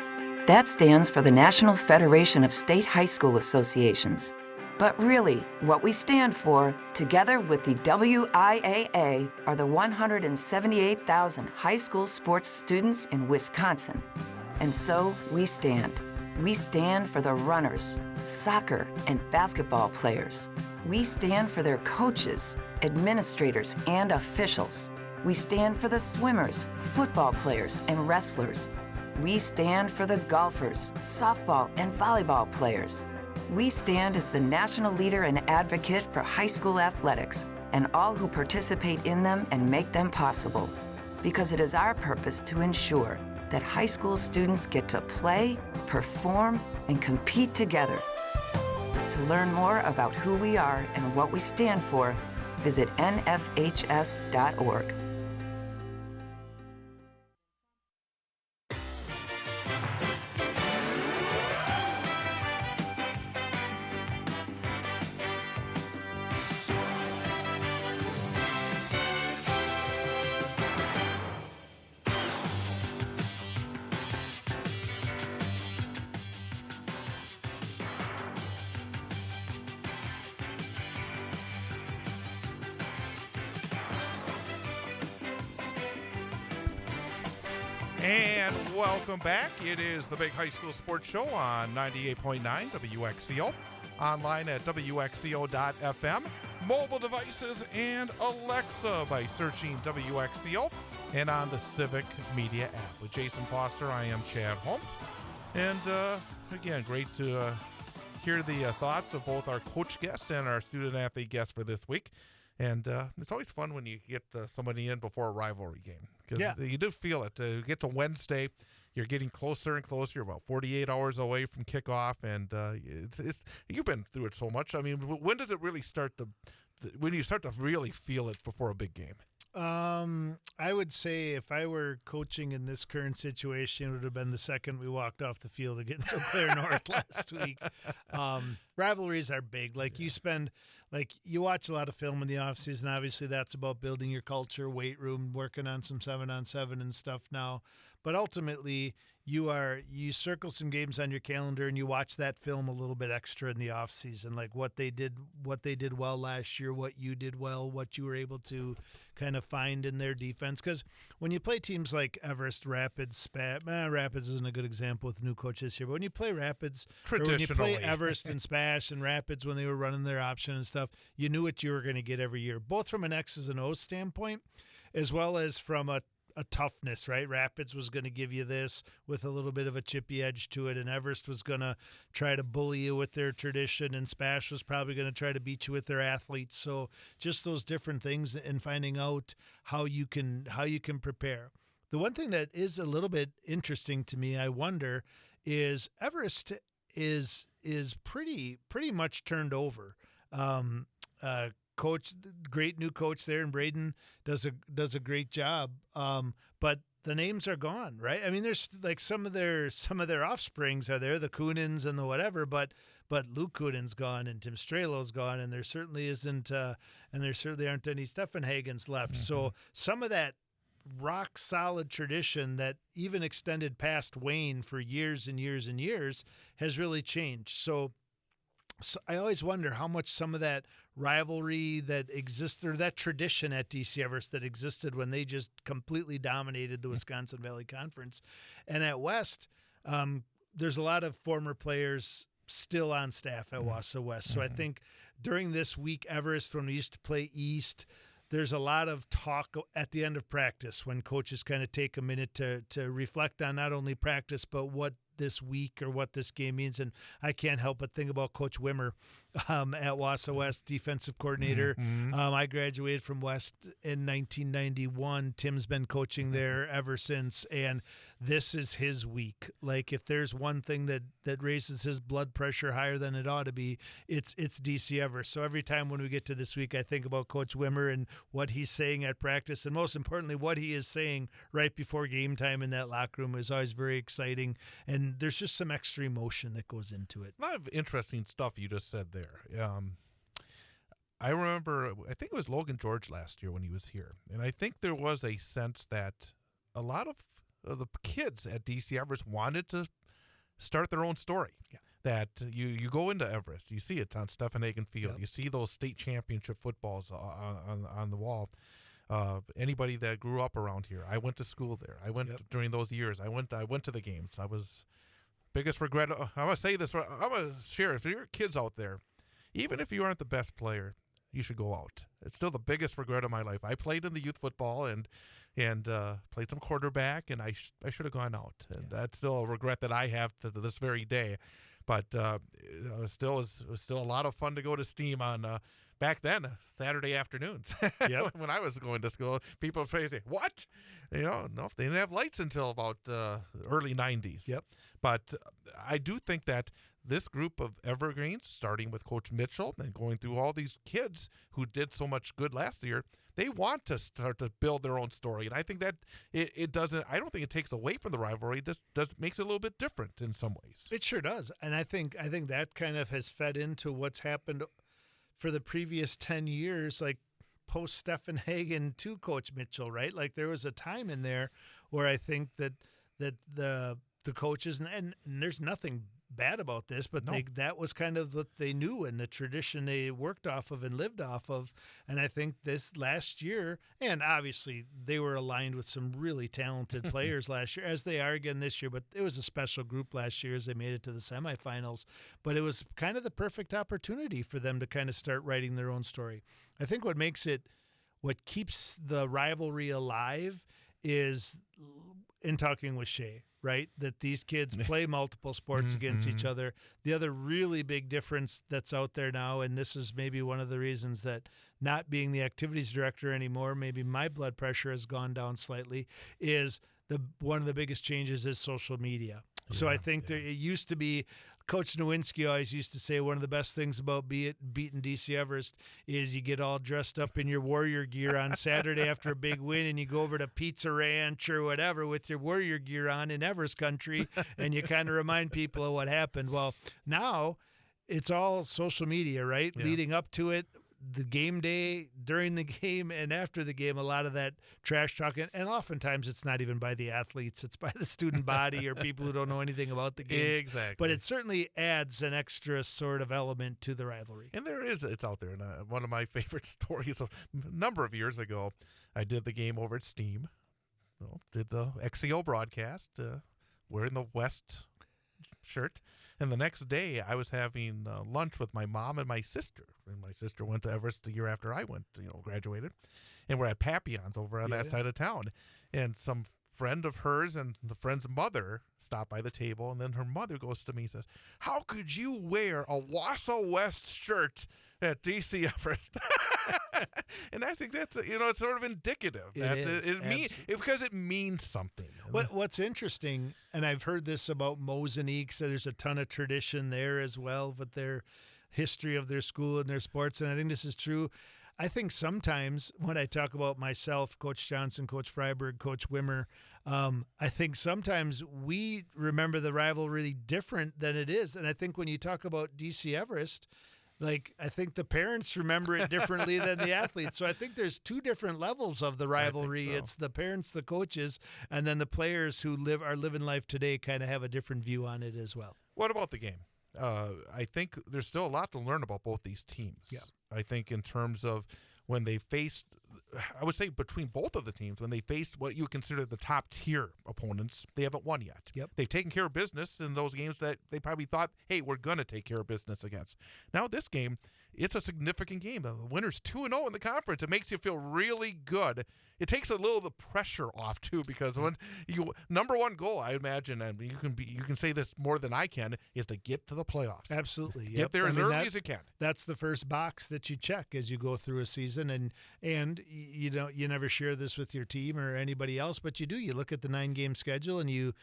That stands for the National Federation of State High School Associations. But really, what we stand for, together with the WIAA, are the 178,000 high school sports students in Wisconsin. And so we stand. We stand for the runners, soccer and basketball players. We stand for their coaches, administrators, and officials. We stand for the swimmers, football players, and wrestlers. We stand for the golfers, softball, and volleyball players. We stand as the national leader and advocate for high school athletics and all who participate in them and make them possible. because it is our purpose to ensure that high school students get to play, perform, and compete together. To learn more about who we are and what we stand for, visit nfhs.org. And welcome back. It is the Big High School Sports Show on 98.9 WXCO, online at WXCO.FM, mobile devices, and Alexa by searching WXCO, and on the Civic Media app. With Jason Foster, I am Chad Holmes. And again, great to hear the thoughts of both our coach guests and our student-athlete guests for this week. And it's always fun when you get somebody in before a rivalry game, because you do feel it. You get to Wednesday, you're getting closer and closer. You're about 48 hours away from kickoff, and it's you've been through it so much. I mean, when does it really start when you start to really feel it before a big game? I would say if I were coaching in this current situation, it would have been the second we walked off the field against Eau Claire North last week. Rivalries are big. You watch a lot of film in the offseason. Obviously, that's about building your culture, weight room, working on some 7-on-7 and stuff now. But ultimately, you circle some games on your calendar and you watch that film a little bit extra in the offseason, like what they did well last year, what you did well, what you were able to kind of find in their defense. Because when you play teams like Everest, Rapids, Rapids isn't a good example with new coaches here, but when you play Rapids, or when you play Everest and Spash and Rapids when they were running their option and stuff, you knew what you were going to get every year, both from an X's and O's standpoint, as well as from a toughness, right? Rapids was going to give you this with a little bit of a chippy edge to it, and Everest was going to try to bully you with their tradition, and Spash was probably going to try to beat you with their athletes. So just those different things and finding out how you can prepare. The one thing that is a little bit interesting to me, I wonder, is Everest is pretty much turned over. Coach, great new coach there, and Braden does a great job. But the names are gone, right? I mean, there's like some of their offsprings are there, the Coonins and the whatever, but Luke Coonin's gone and Tim Stralo's gone, and there certainly isn't, and there certainly aren't any Steffenhagens left. Mm-hmm. So some of that rock solid tradition that even extended past Wayne for years and years and years has really changed. So I always wonder how much some of that rivalry that exists, or that tradition at DC Everest that existed when they just completely dominated the Wisconsin Valley Conference. And at West, there's a lot of former players still on staff at Wausau West. So I think during this week, Everest, when we used to play East, there's a lot of talk at the end of practice when coaches kind of take a minute to reflect on not only practice, but what this week or what this game means. And I can't help but think about Coach Wimmer at Wausau West, defensive coordinator. I graduated from West in 1991. Tim's been coaching there ever since, and this is his week. Like, if there's one thing that raises his blood pressure higher than it ought to be, it's DC Everest. So every time when we get to this week, I think about Coach Wimmer and what he's saying at practice, and most importantly, what he is saying right before game time in that locker room is always very exciting. And there's just some extra emotion that goes into it. A lot of interesting stuff you just said there. I remember, I think it was Logan George last year when he was here, and I think there was a sense that a lot of the kids at DC Everest wanted to start their own story. Yeah. That you go into Everest, you see it on Steffenhagen Field, you see those state championship footballs on the wall. Anybody that grew up around here, I went to school there. I went during those years. I went to the games. I was biggest regret. I'm gonna say this. I'm gonna share. If your kids out there, even if you aren't the best player, you should go out. It's still the biggest regret of my life. I played in the youth football and played some quarterback, and I should have gone out. And that's still a regret that I have to this very day. But it was still a lot of fun to go to Steam on back then, Saturday afternoons. Yep. When I was going to school, people would say, "What?" No, they didn't have lights until about early 90s. Yep. But I do think that this group of evergreens, starting with Coach Mitchell and going through all these kids who did so much good last year, they want to start to build their own story. And I think that it doesn't, I don't think it takes away from the rivalry. It just makes it a little bit different in some ways. It sure does. And I think that kind of has fed into what's happened for the previous 10 years, like post Stephen Hagen to Coach Mitchell, right? Like there was a time in there where I think that the coaches, and there's nothing bad about this, but that was kind of what they knew and the tradition they worked off of and lived off of. And I think this last year, and obviously they were aligned with some really talented players last year, as they are again this year, but it was a special group last year as they made it to the semifinals. But it was kind of the perfect opportunity for them to kind of start writing their own story. I think what keeps the rivalry alive is in talking with Shea, right? That these kids play multiple sports against each other. The other really big difference that's out there now, and this is maybe one of the reasons that not being the activities director anymore, maybe my blood pressure has gone down slightly, is one of the biggest changes is social media. So I think it used to be, Coach Nowinski always used to say one of the best things about beating DC Everest is you get all dressed up in your Warrior gear on Saturday after a big win, and you go over to Pizza Ranch or whatever with your Warrior gear on in Everest country, and you kind of remind people of what happened. Well, now it's all social media, right? Yeah. Leading up to it, the game day, during the game, and after the game, a lot of that trash talking, and oftentimes it's not even by the athletes, it's by the student body or people who don't know anything about the games. Exactly. But it certainly adds an extra sort of element to the rivalry. And it's out there. And one of my favorite stories, a number of years ago, I did the game over at Steam. Did the XCO broadcast, wearing the West shirt. And the next day, I was having lunch with my mom and my sister. And my sister went to Everest the year after I went, graduated. And we're at Papillon's over on that side of town. And some friend of hers and the friend's mother stopped by the table. And then her mother goes to me and says, "How could you wear a Wausau West shirt at DC Everest?" And I think that's, it's sort of indicative. Because it means something. What's interesting, and I've heard this about Mosenique, so there's a ton of tradition there as well with their history of their school and their sports, and I think this is true. I think sometimes when I talk about myself, Coach Johnson, Coach Freiberg, Coach Wimmer, I think sometimes we remember the rivalry different than it is. And I think when you talk about DC Everest, I think the parents remember it differently than the athletes. So I think there's two different levels of the rivalry. So. It's the parents, the coaches, and then the players who are living life today kind of have a different view on it as well. What about the game? I think there's still a lot to learn about both these teams. Yeah. I think in terms of when they faced, I would say between both of the teams, when they faced what you would consider the top tier opponents, they haven't won yet. Yep. They've taken care of business in those games that they probably thought, hey, we're going to take care of business against. Now this game, it's a significant game. The winner's 2-0 in the conference. It makes you feel really good. It takes a little of the pressure off too, because when number one goal, I imagine, and you can say this more than I can, is to get to the playoffs. Absolutely. Get there as early as you can. That's the first box that you check as you go through a season, and you never share this with your team or anybody else, but you do. You look at the 9-game schedule and you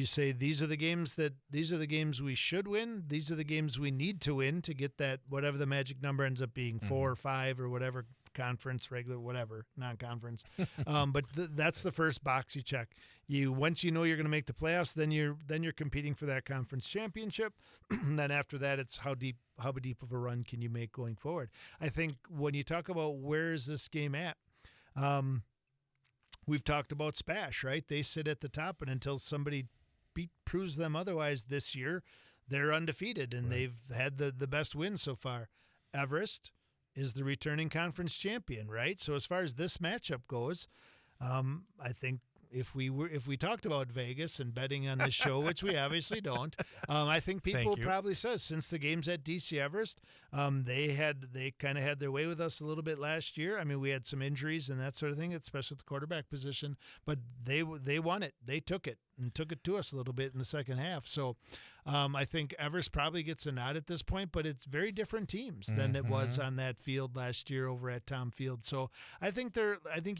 say these are the games we should win. These are the games we need to win to get that, whatever the magic number ends up being, 4 or 5 or whatever, conference, regular, whatever, non-conference. But that's the first box you check. Once you know you're going to make the playoffs, then you're competing for that conference championship. Then after that, it's how deep of a run can you make going forward. I think when you talk about where is this game at, we've talked about Spash, right? They sit at the top, and until somebody proves them otherwise this year, they're undefeated, and they've had the best wins so far. Everest is the returning conference champion, right? So as far as this matchup goes, I think if we talked about Vegas and betting on this show, which we obviously don't, I think people probably says since the games at DC Everest, they kind of had their way with us a little bit last year. I mean, we had some injuries and that sort of thing, especially at the quarterback position, but they won it. They took it and took it to us a little bit in the second half. So I think Everest probably gets a nod at this point, but it's very different teams than it was on that field last year over at Tom Field. So I think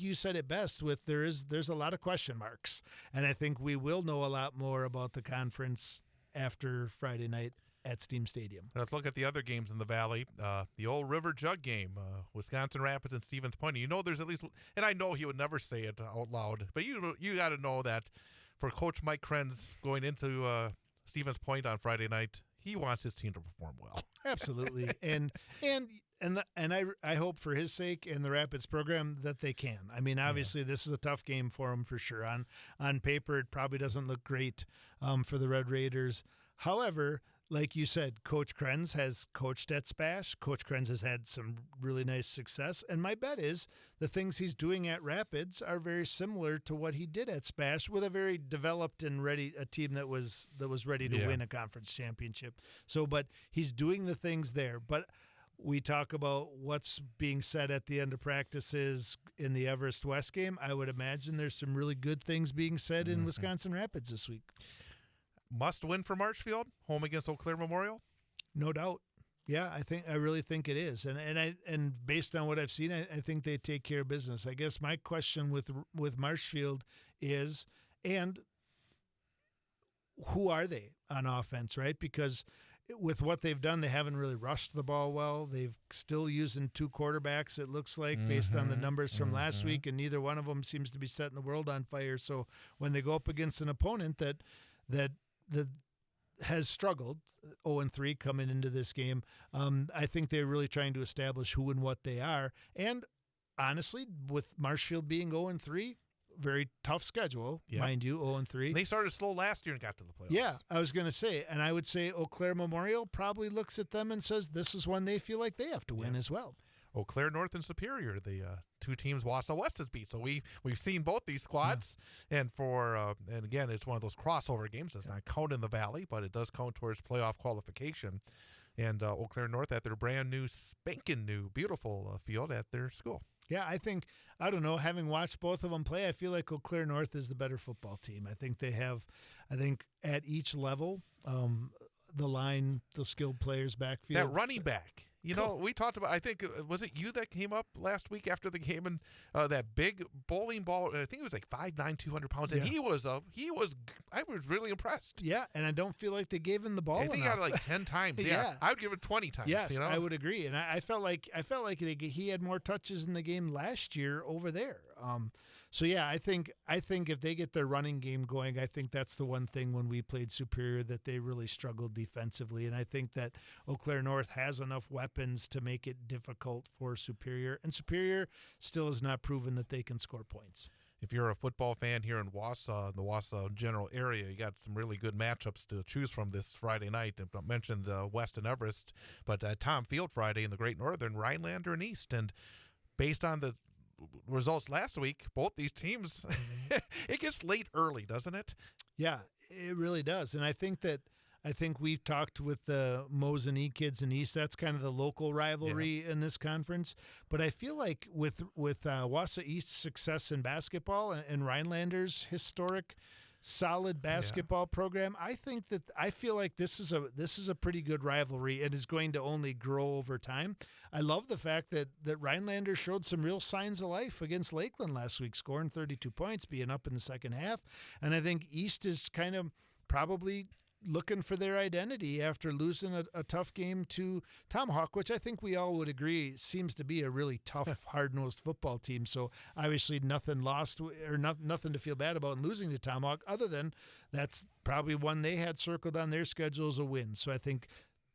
you said it best with there's a lot of question marks, and I think we will know a lot more about the conference after Friday night at Steam Stadium. Let's look at the other games in the Valley. The old River Jug game, Wisconsin Rapids and Stevens Point. You know there's at least, and I know he would never say it out loud, but you got to know that for Coach Mike Krenz going into Stevens Point on Friday night, he wants his team to perform well. Absolutely. And I hope for his sake and the Rapids program that they can. I mean, obviously this is a tough game for them for sure. On paper, it probably doesn't look great for the Red Raiders. However, like you said, Coach Krenz has coached at Spash. Coach Krenz has had some really nice success. And my bet is the things he's doing at Rapids are very similar to what he did at Spash with a very developed and ready a team that was ready to win a conference championship. So, but he's doing the things there. But we talk about what's being said at the end of practices in the Everest West game. I would imagine there's some really good things being said in Wisconsin Rapids this week. Must win for Marshfield, home against Eau Claire Memorial? No doubt. Yeah, I really think it is. And based on what I've seen, I think they take care of business. I guess my question with Marshfield is, and who are they on offense, right? Because with what they've done, they haven't really rushed the ball well. They've still using two quarterbacks, it looks like, based on the numbers from last week, and neither one of them seems to be setting the world on fire. So when they go up against an opponent that has struggled 0-3 coming into this game, I think they're really trying to establish who and what they are. And honestly, with Marshfield being 0-3, very tough schedule, mind you, 0-3. They started slow last year and got to the playoffs. Yeah, I was going to say, and I would say Eau Claire Memorial probably looks at them and says this is one they feel like they have to win as well. Eau Claire North and Superior, the two teams Wausau West has beat. So we've seen both these squads, and again, it's one of those crossover games. Does not count in the Valley, but it does count towards playoff qualification. And Eau Claire North at their brand new, spanking new, beautiful field at their school. Yeah, I don't know, having watched both of them play, I feel like Eau Claire North is the better football team. I think at each level, the line, the skilled players backfield. That running back. You know, we talked about, I think, was it you that came up last week after the game and that big bowling ball, I think it was like 5'9", 200 pounds, and I was really impressed. Yeah, and I don't feel like they gave him the ball enough. I think he got it like 10 times. Yeah. I would give it 20 times. Yes, you know? I would agree. And I felt like he had more touches in the game last year over there. So yeah, I think if they get their running game going, I think that's the one thing when we played Superior that they really struggled defensively. And I think that Eau Claire North has enough weapons to make it difficult for Superior. And Superior still has not proven that they can score points. If you're a football fan here in Wausau, the Wausau general area, you got some really good matchups to choose from this Friday night. I mentioned West and Everest, but Tom Field Friday in the Great Northern, Rhinelander and East. And based on the results last week, both these teams, it gets late early, doesn't it? Yeah, it really does. And I think we've talked with the Mo's and E kids in East. That's kind of the local rivalry in this conference. But I feel like with Wausau East's success in basketball and Rhinelander's historic solid basketball program, I feel like this is a pretty good rivalry and is going to only grow over time. I love the fact that Rhinelander showed some real signs of life against Lakeland last week, scoring 32 points, being up in the second half. And I think East is kind of probably looking for their identity after losing a tough game to Tomahawk, which I think we all would agree seems to be a really tough, hard-nosed football team. So obviously nothing lost or nothing to feel bad about in losing to Tomahawk, other than that's probably one they had circled on their schedule as a win. So I think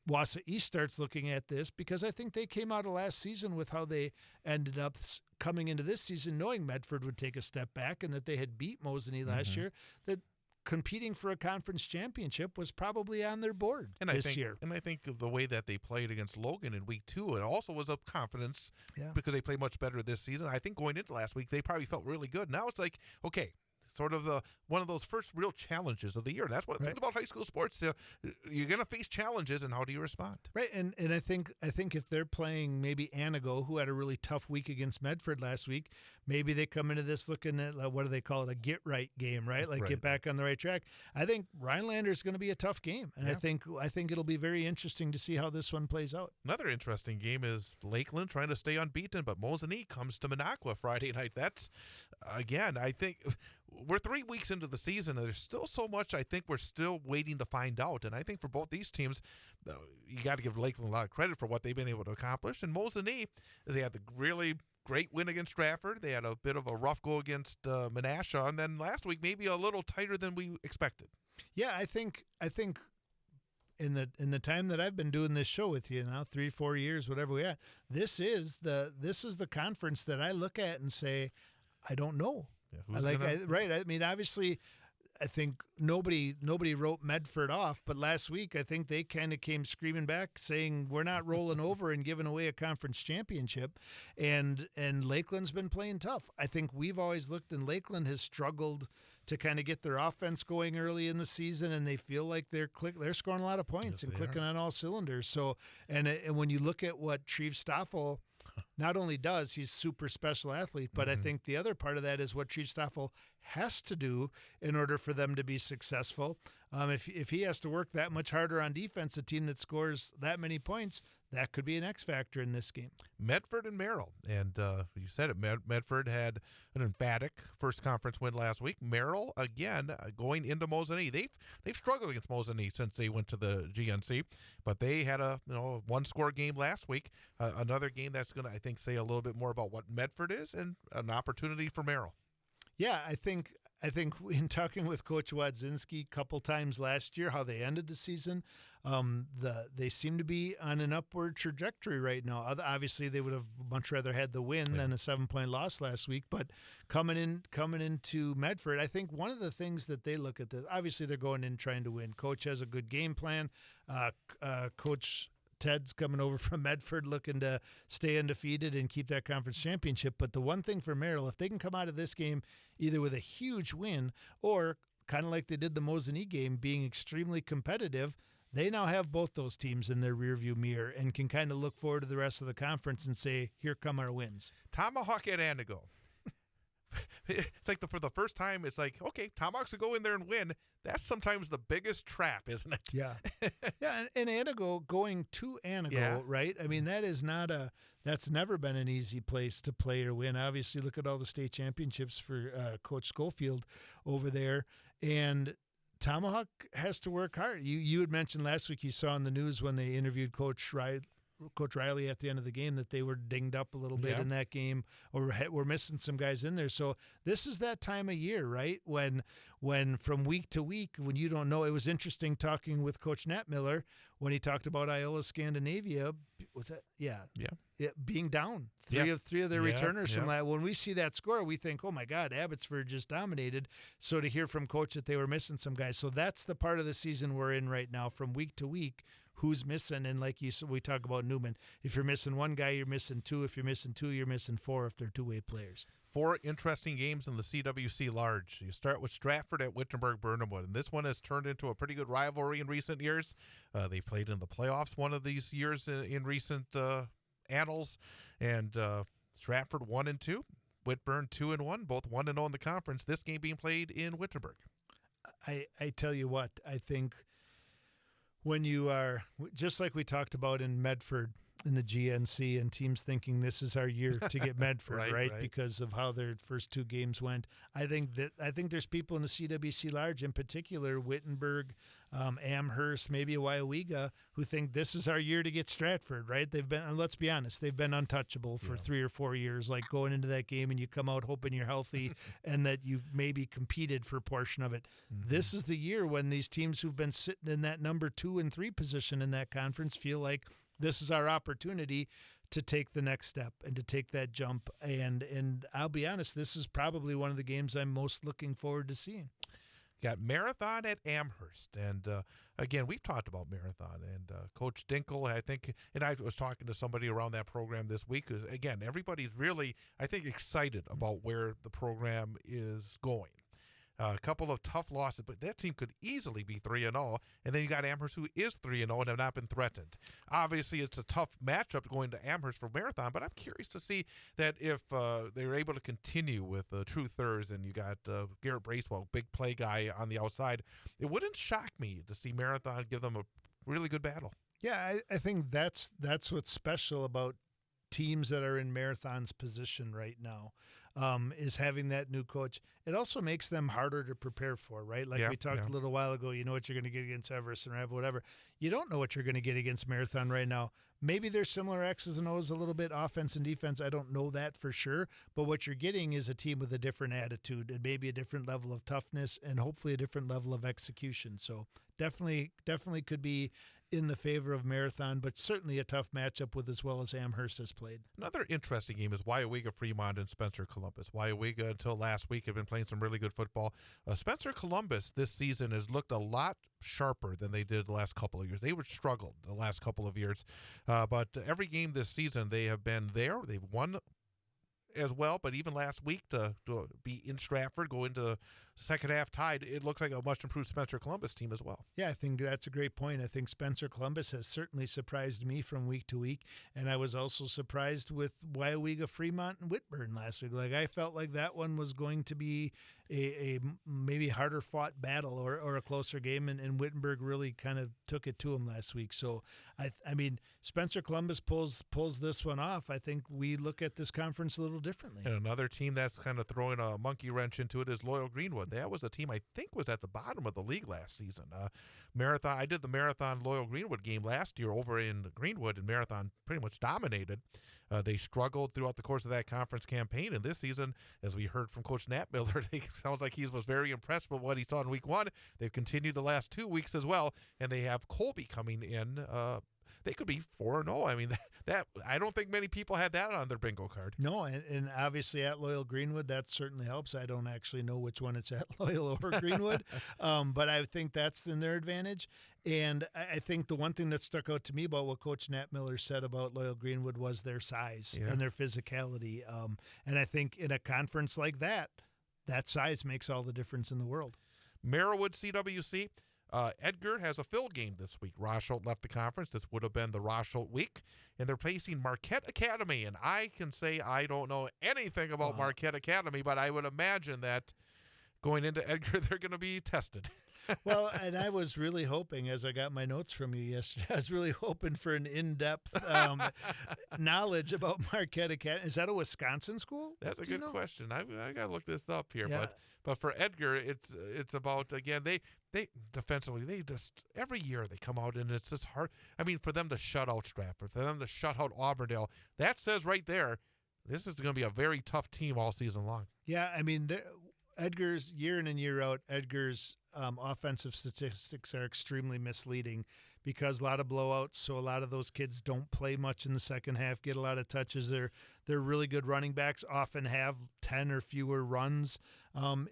Wausau East starts looking at this because I think they came out of last season with how they ended up coming into this season knowing Medford would take a step back and that they had beat Mosinee last year, that competing for a conference championship was probably on their board this year. And I think the way that they played against Logan in week 2, it also was a confidence because they played much better this season. I think going into last week, they probably felt really good. Now it's like, okay, sort of one of those first real challenges of the year. That's what I think about high school sports. You're going to face challenges, and how do you respond? Right, and I think if they're playing maybe Anago, who had a really tough week against Medford last week, maybe they come into this looking at what do they call it, a get right game, right? Like get back on the right track. I think Rhinelander is going to be a tough game, and I think it'll be very interesting to see how this one plays out. Another interesting game is Lakeland trying to stay unbeaten, but Mosinee comes to Minocqua Friday night. That's, again, I think we're 3 weeks into the season, and there's still so much I think we're still waiting to find out. And I think for both these teams, you got to give Lakeland a lot of credit for what they've been able to accomplish. And Mosinee, they had the really great win against Stratford. They had a bit of a rough go against Menasha, and then last week maybe a little tighter than we expected. Yeah, I think in the time that I've been doing this show with you now, 3-4 years, whatever we are, this is the conference that I look at and say, I don't know. Yeah, right. I mean, obviously, I think nobody wrote Medford off, but last week I think they kind of came screaming back saying we're not rolling over and giving away a conference championship, and Lakeland's been playing tough. I think we've always looked, and Lakeland has struggled to kind of get their offense going early in the season, and they feel like they're scoring a lot of points and clicking on all cylinders. So, and when you look at what Treve Stoffel not only does, he's super special athlete, but I think the other part of that is what Treve Stoffel has to do in order for them to be successful. If he has to work that much harder on defense, a team that scores that many points, that could be an X factor in this game. Medford and Merrill, and you said it. Medford had an emphatic first conference win last week. Merrill again going into Mosinee. They've struggled against Mosinee since they went to the GNC, but they had a one-score game last week. Another game that's going to, I think, say a little bit more about what Medford is and an opportunity for Merrill. Yeah, I think in talking with Coach Wadzinski a couple times last year, how they ended the season, they seem to be on an upward trajectory right now. Obviously, they would have much rather had the win than a 7-point loss last week. But coming into Medford, I think one of the things that they look at this, obviously they're going in trying to win. Coach has a good game plan. Coach Ted's coming over from Medford looking to stay undefeated and keep that conference championship. But the one thing for Merrill, if they can come out of this game either with a huge win or kind of like they did the Mosinee game, being extremely competitive, they now have both those teams in their rearview mirror and can kind of look forward to the rest of the conference and say, here come our wins. Tomahawk at Anago. It's like for the first time, it's like, okay, Tomahawks will go in there and win. That's sometimes the biggest trap, isn't it? Yeah. Yeah, and Anago, going to Anago, right? I mean, that's never been an easy place to play or win. Obviously, look at all the state championships for Coach Schofield over there. And Tomahawk has to work hard. You had mentioned last week you saw in the news when they interviewed Coach Riley at the end of the game that they were dinged up a little bit in that game, or we're missing some guys in there. So this is that time of year, right? When from week to week, when you don't know. It was interesting talking with Coach Knapmiller when he talked about Iola Scandinavia. Was that? Yeah, being down three of their returners from that. When we see that score, we think, oh my God, Abbotsford just dominated. So to hear from Coach that they were missing some guys. So that's the part of the season we're in right now, from week to week. Who's missing? And like you said, we talk about Newman. If you're missing one guy, you're missing two. If you're missing two, you're missing four if they're two-way players. 4 interesting games in the CWC Large. You start with Stratford at Wittenberg-Burnhamwood, and this one has turned into a pretty good rivalry in recent years. They played in the playoffs one of these years in recent annals, and Stratford 1-2, Whitburn 2-1, both 1-0 in the conference. This game being played in Wittenberg. I tell you what, I think when you are, just like we talked about in Medford in the GNC, and teams thinking this is our year to get Medford, right? Because of how their first 2 games went. I think there's people in the CWC Large, in particular Wittenberg, Amherst, maybe Waiwega, who think this is our year to get Stratford, right? They've been, let's be honest, they've been untouchable for 3 or 4 years, like going into that game and you come out hoping you're healthy and that you maybe competed for a portion of it. Mm-hmm. This is the year when these teams who've been sitting in that number 2 and 3 position in that conference feel like this is our opportunity to take the next step and to take that jump. And I'll be honest, this is probably one of the games I'm most looking forward to seeing. Got Marathon at Amherst. And, again, we've talked about Marathon. And Coach Dinkel, I think, and I was talking to somebody around that program this week. Again, everybody's really, I think, excited about where the program is going. A couple of tough losses, but that team could easily be 3-0. And then you got Amherst, who is 3-0 and have not been threatened. Obviously, it's a tough matchup going to Amherst for Marathon, but I'm curious to see that if they're able to continue with True Thurs and you got Garrett Bracewell, big play guy on the outside, it wouldn't shock me to see Marathon give them a really good battle. Yeah, I think that's what's special about teams that are in Marathon's position right now, is having that new coach. It also makes them harder to prepare for, right? Like we talked a little while ago, you know what you're going to get against Everest and Rabbit, whatever. You don't know what you're going to get against Marathon right now. Maybe there's similar X's and O's a little bit, offense and defense. I don't know that for sure. But what you're getting is a team with a different attitude and maybe a different level of toughness and hopefully a different level of execution. So definitely could be in the favor of Marathon, but certainly a tough matchup with as well as Amherst has played. Another interesting game is Wyawega Fremont and Spencer Columbus. Wyawega, until last week, have been playing some really good football. Spencer Columbus this season has looked a lot sharper than they did the last couple of years. They were struggled the last couple of years, but every game this season they have been there. They've won as well, but even last week to be in Stratford, go into second half tied, it looks like a much improved Spencer Columbus team as well. Yeah, I think that's a great point. I think Spencer Columbus has certainly surprised me from week to week, and I was also surprised with Wyawega Fremont and Whitburn last week. Like I felt like that one was going to be a maybe harder fought battle or a closer game, and Wittenberg really kind of took it to him last week. So I mean, Spencer Columbus pulls this one off. I think we look at this conference a little differently. And another team that's kind of throwing a monkey wrench into it is Loyal Greenwood. That was a team I think was at the bottom of the league last season. Marathon. I did the Marathon Loyal Greenwood game last year over in Greenwood, and Marathon pretty much dominated. They struggled throughout the course of that conference campaign, and this season, as we heard from Coach Knapmiller, it sounds like he was very impressed with what he saw in week one. They've continued the last 2 weeks as well, and they have Colby coming in. They could be 4-0. I mean, that I don't think many people had that on their bingo card. No, and obviously at Loyal Greenwood, that certainly helps. I don't actually know which one it's at, Loyal or Greenwood, but I think that's in their advantage. And I think the one thing that stuck out to me about what Coach Knapmiller said about Loyal Greenwood was their size and their physicality. And I think in a conference like that size makes all the difference in the world. Merriwood CWC. Edgar has a fill game this week. Rosholt left the conference. This would have been the Rosholt week. And they're facing Marquette Academy. And I can say I don't know anything about Marquette Academy, but I would imagine that going into Edgar, they're going to be tested. Well, and I was really hoping, as I got my notes from you yesterday, I was really hoping for an in-depth knowledge about Marquette Academy. Is that a Wisconsin school? That's a good question. I got to look this up here. Yeah. But for Edgar, it's about, again, they defensively, they just, every year they come out and it's just hard. I mean, for them to shut out Stratford, for them to shut out Auburndale, that says right there, this is going to be a very tough team all season long. Yeah, I mean, Edgar's year in and year out, Edgar's offensive statistics are extremely misleading because a lot of blowouts. So a lot of those kids don't play much in the second half, get a lot of touches. They're really good running backs, often have 10 or fewer runs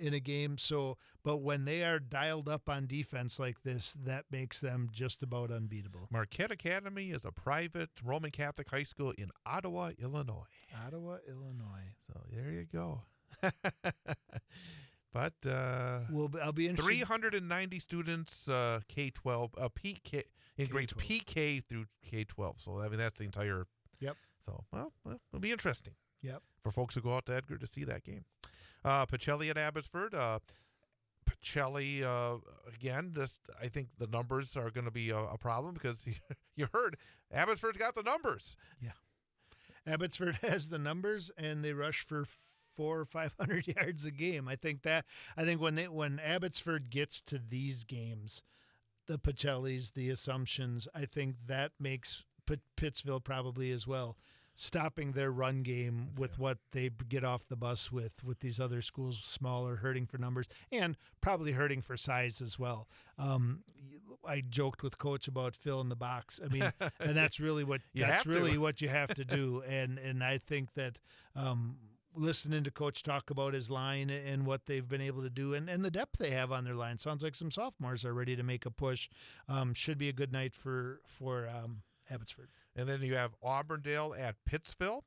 in a game. So, but when they are dialed up on defense like this, that makes them just about unbeatable. Marquette Academy is a private Roman Catholic high school in Ottawa, Illinois. Ottawa, Illinois. So there you go. But I'll be interested. 390 students, K-12, PK in grades PK through K-12. So I mean that's the entire. Yep. So well, it'll be interesting. Yep. For folks who go out to Edgar to see that game. Pacelli at Abbotsford. Pacelli again. Just I think the numbers are going to be a problem because you heard Abbotsford's got the numbers. Yeah. Abbotsford has the numbers and they rush for 400 or 500 yards a game. I think when Abbotsford gets to these games, the Pacellis, the Assumptions, I think that makes Pittsville probably as well, stopping their run game with what they get off the bus with these other schools, smaller, hurting for numbers, and probably hurting for size as well. I joked with Coach about fill in the box. I mean, and that's really what you have to do. And I think that listening to Coach talk about his line and what they've been able to do and the depth they have on their line. Sounds like some sophomores are ready to make a push. Should be a good night for Abbotsford. And then you have Auburndale at Pittsville.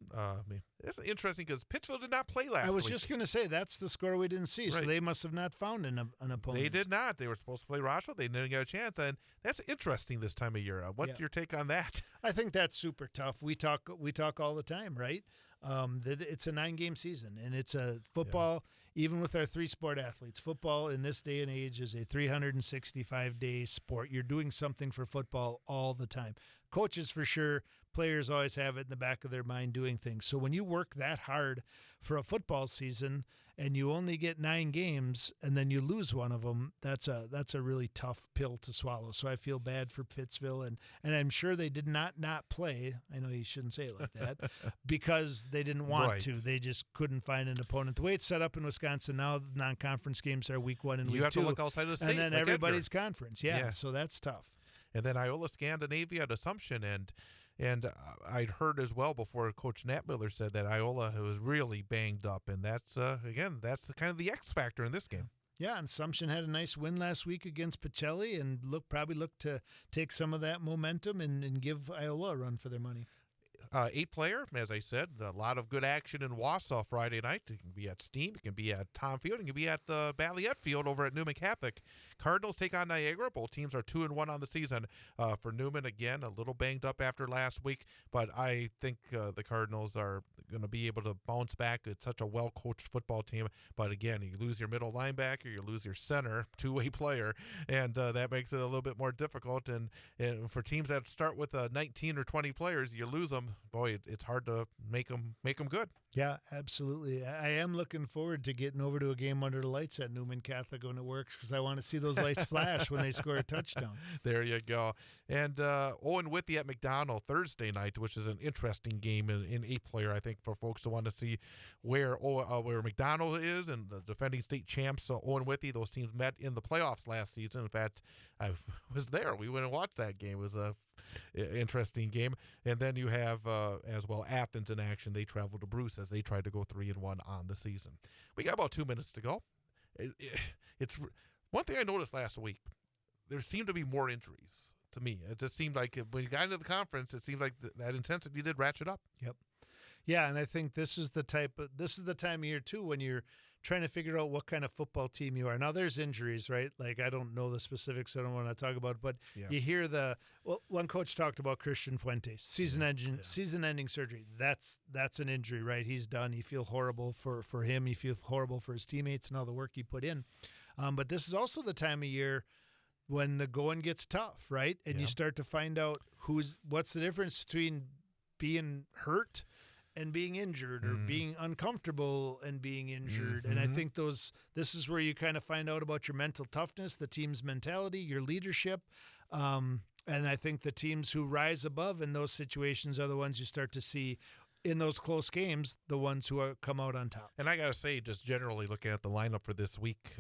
It's interesting because Pittsville did not play last week. I was just going to say, that's the score we didn't see, so they must have not found an opponent. They did not. They were supposed to play Rochelle. They didn't get a chance, and that's interesting this time of year. What's your take on that? I think that's super tough. We talk all the time, right? That it's a 9-game season, and it's a football. Even with our 3-sport athletes, football in this day and age is a 365-day sport. You're doing something for football all the time. Coaches for sure, players always have it in the back of their mind doing things. So when you work that hard for a football season and you only get 9 games and then you lose one of them, that's a really tough pill to swallow. So I feel bad for Pittsville, and I'm sure they did not play. I know you shouldn't say it like that because they didn't want to. They just couldn't find an opponent. The way it's set up in Wisconsin now, the non-conference games are week 1 and week 2. You have to look outside of the state. And then everybody's conference. Yeah, so that's tough. And then Iola Scandinavia at Assumption, and I'd heard as well before Coach Knapmiller said that Iola was really banged up, and that's that's kind of the X factor in this game. Yeah, and Assumption had a nice win last week against Pacelli, and probably look to take some of that momentum and give Iola a run for their money. 8-player, as I said, a lot of good action in Wausau Friday night. It can be at Steam, it can be at Tom Field, it can be at the Balliet Field over at Newman Catholic. Cardinals take on Niagara. Both teams are 2-1 on the season. For Newman, again, a little banged up after last week, but I think the Cardinals are going to be able to bounce back. It's such a well-coached football team, but again, you lose your middle linebacker, you lose your center, 2-way player, and that makes it a little bit more difficult. And for teams that start with 19 or 20 players, you lose them. Boy, it's hard to make them good. Yeah, absolutely. I am looking forward to getting over to a game under the lights at Newman Catholic when it works, because I want to see those lights flash when they score a touchdown. There you go. And Owen Withy at McDonald Thursday night, which is an interesting game in 8-player, I think, for folks who want to see where McDonald is and the defending state champs. So Owen Withy, those teams met in the playoffs last season. In fact, I was there. We went and watched that game. It was a interesting game. And then you have as well Athens in action. They travel to Bruce as they try to go 3-1 on the season. We got about 2 minutes to go. It's one thing I noticed last week. There seemed to be more injuries to me. It just seemed like when you got into the conference, it seemed like that intensity did ratchet up. Yep. Yeah, and I think this is the time of year too when you're trying to figure out what kind of football team you are. Now there's injuries, right? Like I don't know the specifics, I don't want to talk about it, but you hear one coach talked about Christian Fuentes, season-ending surgery. That's an injury, right? He's done. You feel horrible for him. You feel horrible for his teammates and all the work he put in. But this is also the time of year when the going gets tough, right? And you start to find out what's the difference between being hurt and being injured, or being uncomfortable and being injured. And I think this is where you kind of find out about your mental toughness, the team's mentality, your leadership. And I think the teams who rise above in those situations are the ones you start to see in those close games, the ones who come out on top. And I got to say, just generally looking at the lineup for this week,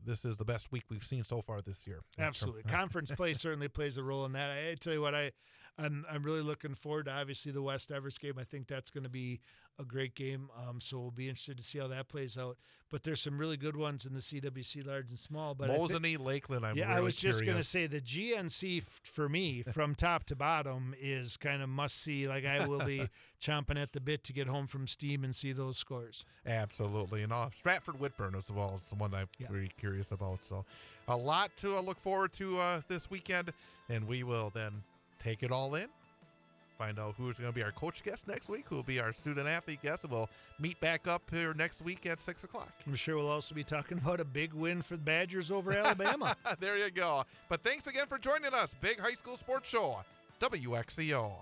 this is the best week we've seen so far this year. Absolutely. Conference play certainly plays a role in that. I tell you what, I'm really looking forward to obviously the West Everest game. I think that's going to be a great game. So we'll be interested to see how that plays out. But there's some really good ones in the CWC large and small. But Mosinee, Lakeland, I was just going to say the GNC for me from top to bottom is kind of must see. Like I will be chomping at the bit to get home from Steam and see those scores. Absolutely. And Stratford Whitburn as well is the one I'm very curious about. So a lot to look forward to this weekend. And we will then take it all in, find out who's going to be our coach guest next week, who will be our student athlete guest, and we'll meet back up here next week at 6 o'clock. I'm sure we'll also be talking about a big win for the Badgers over Alabama. There you go. But thanks again for joining us. Big High School Sports Show, WXCO.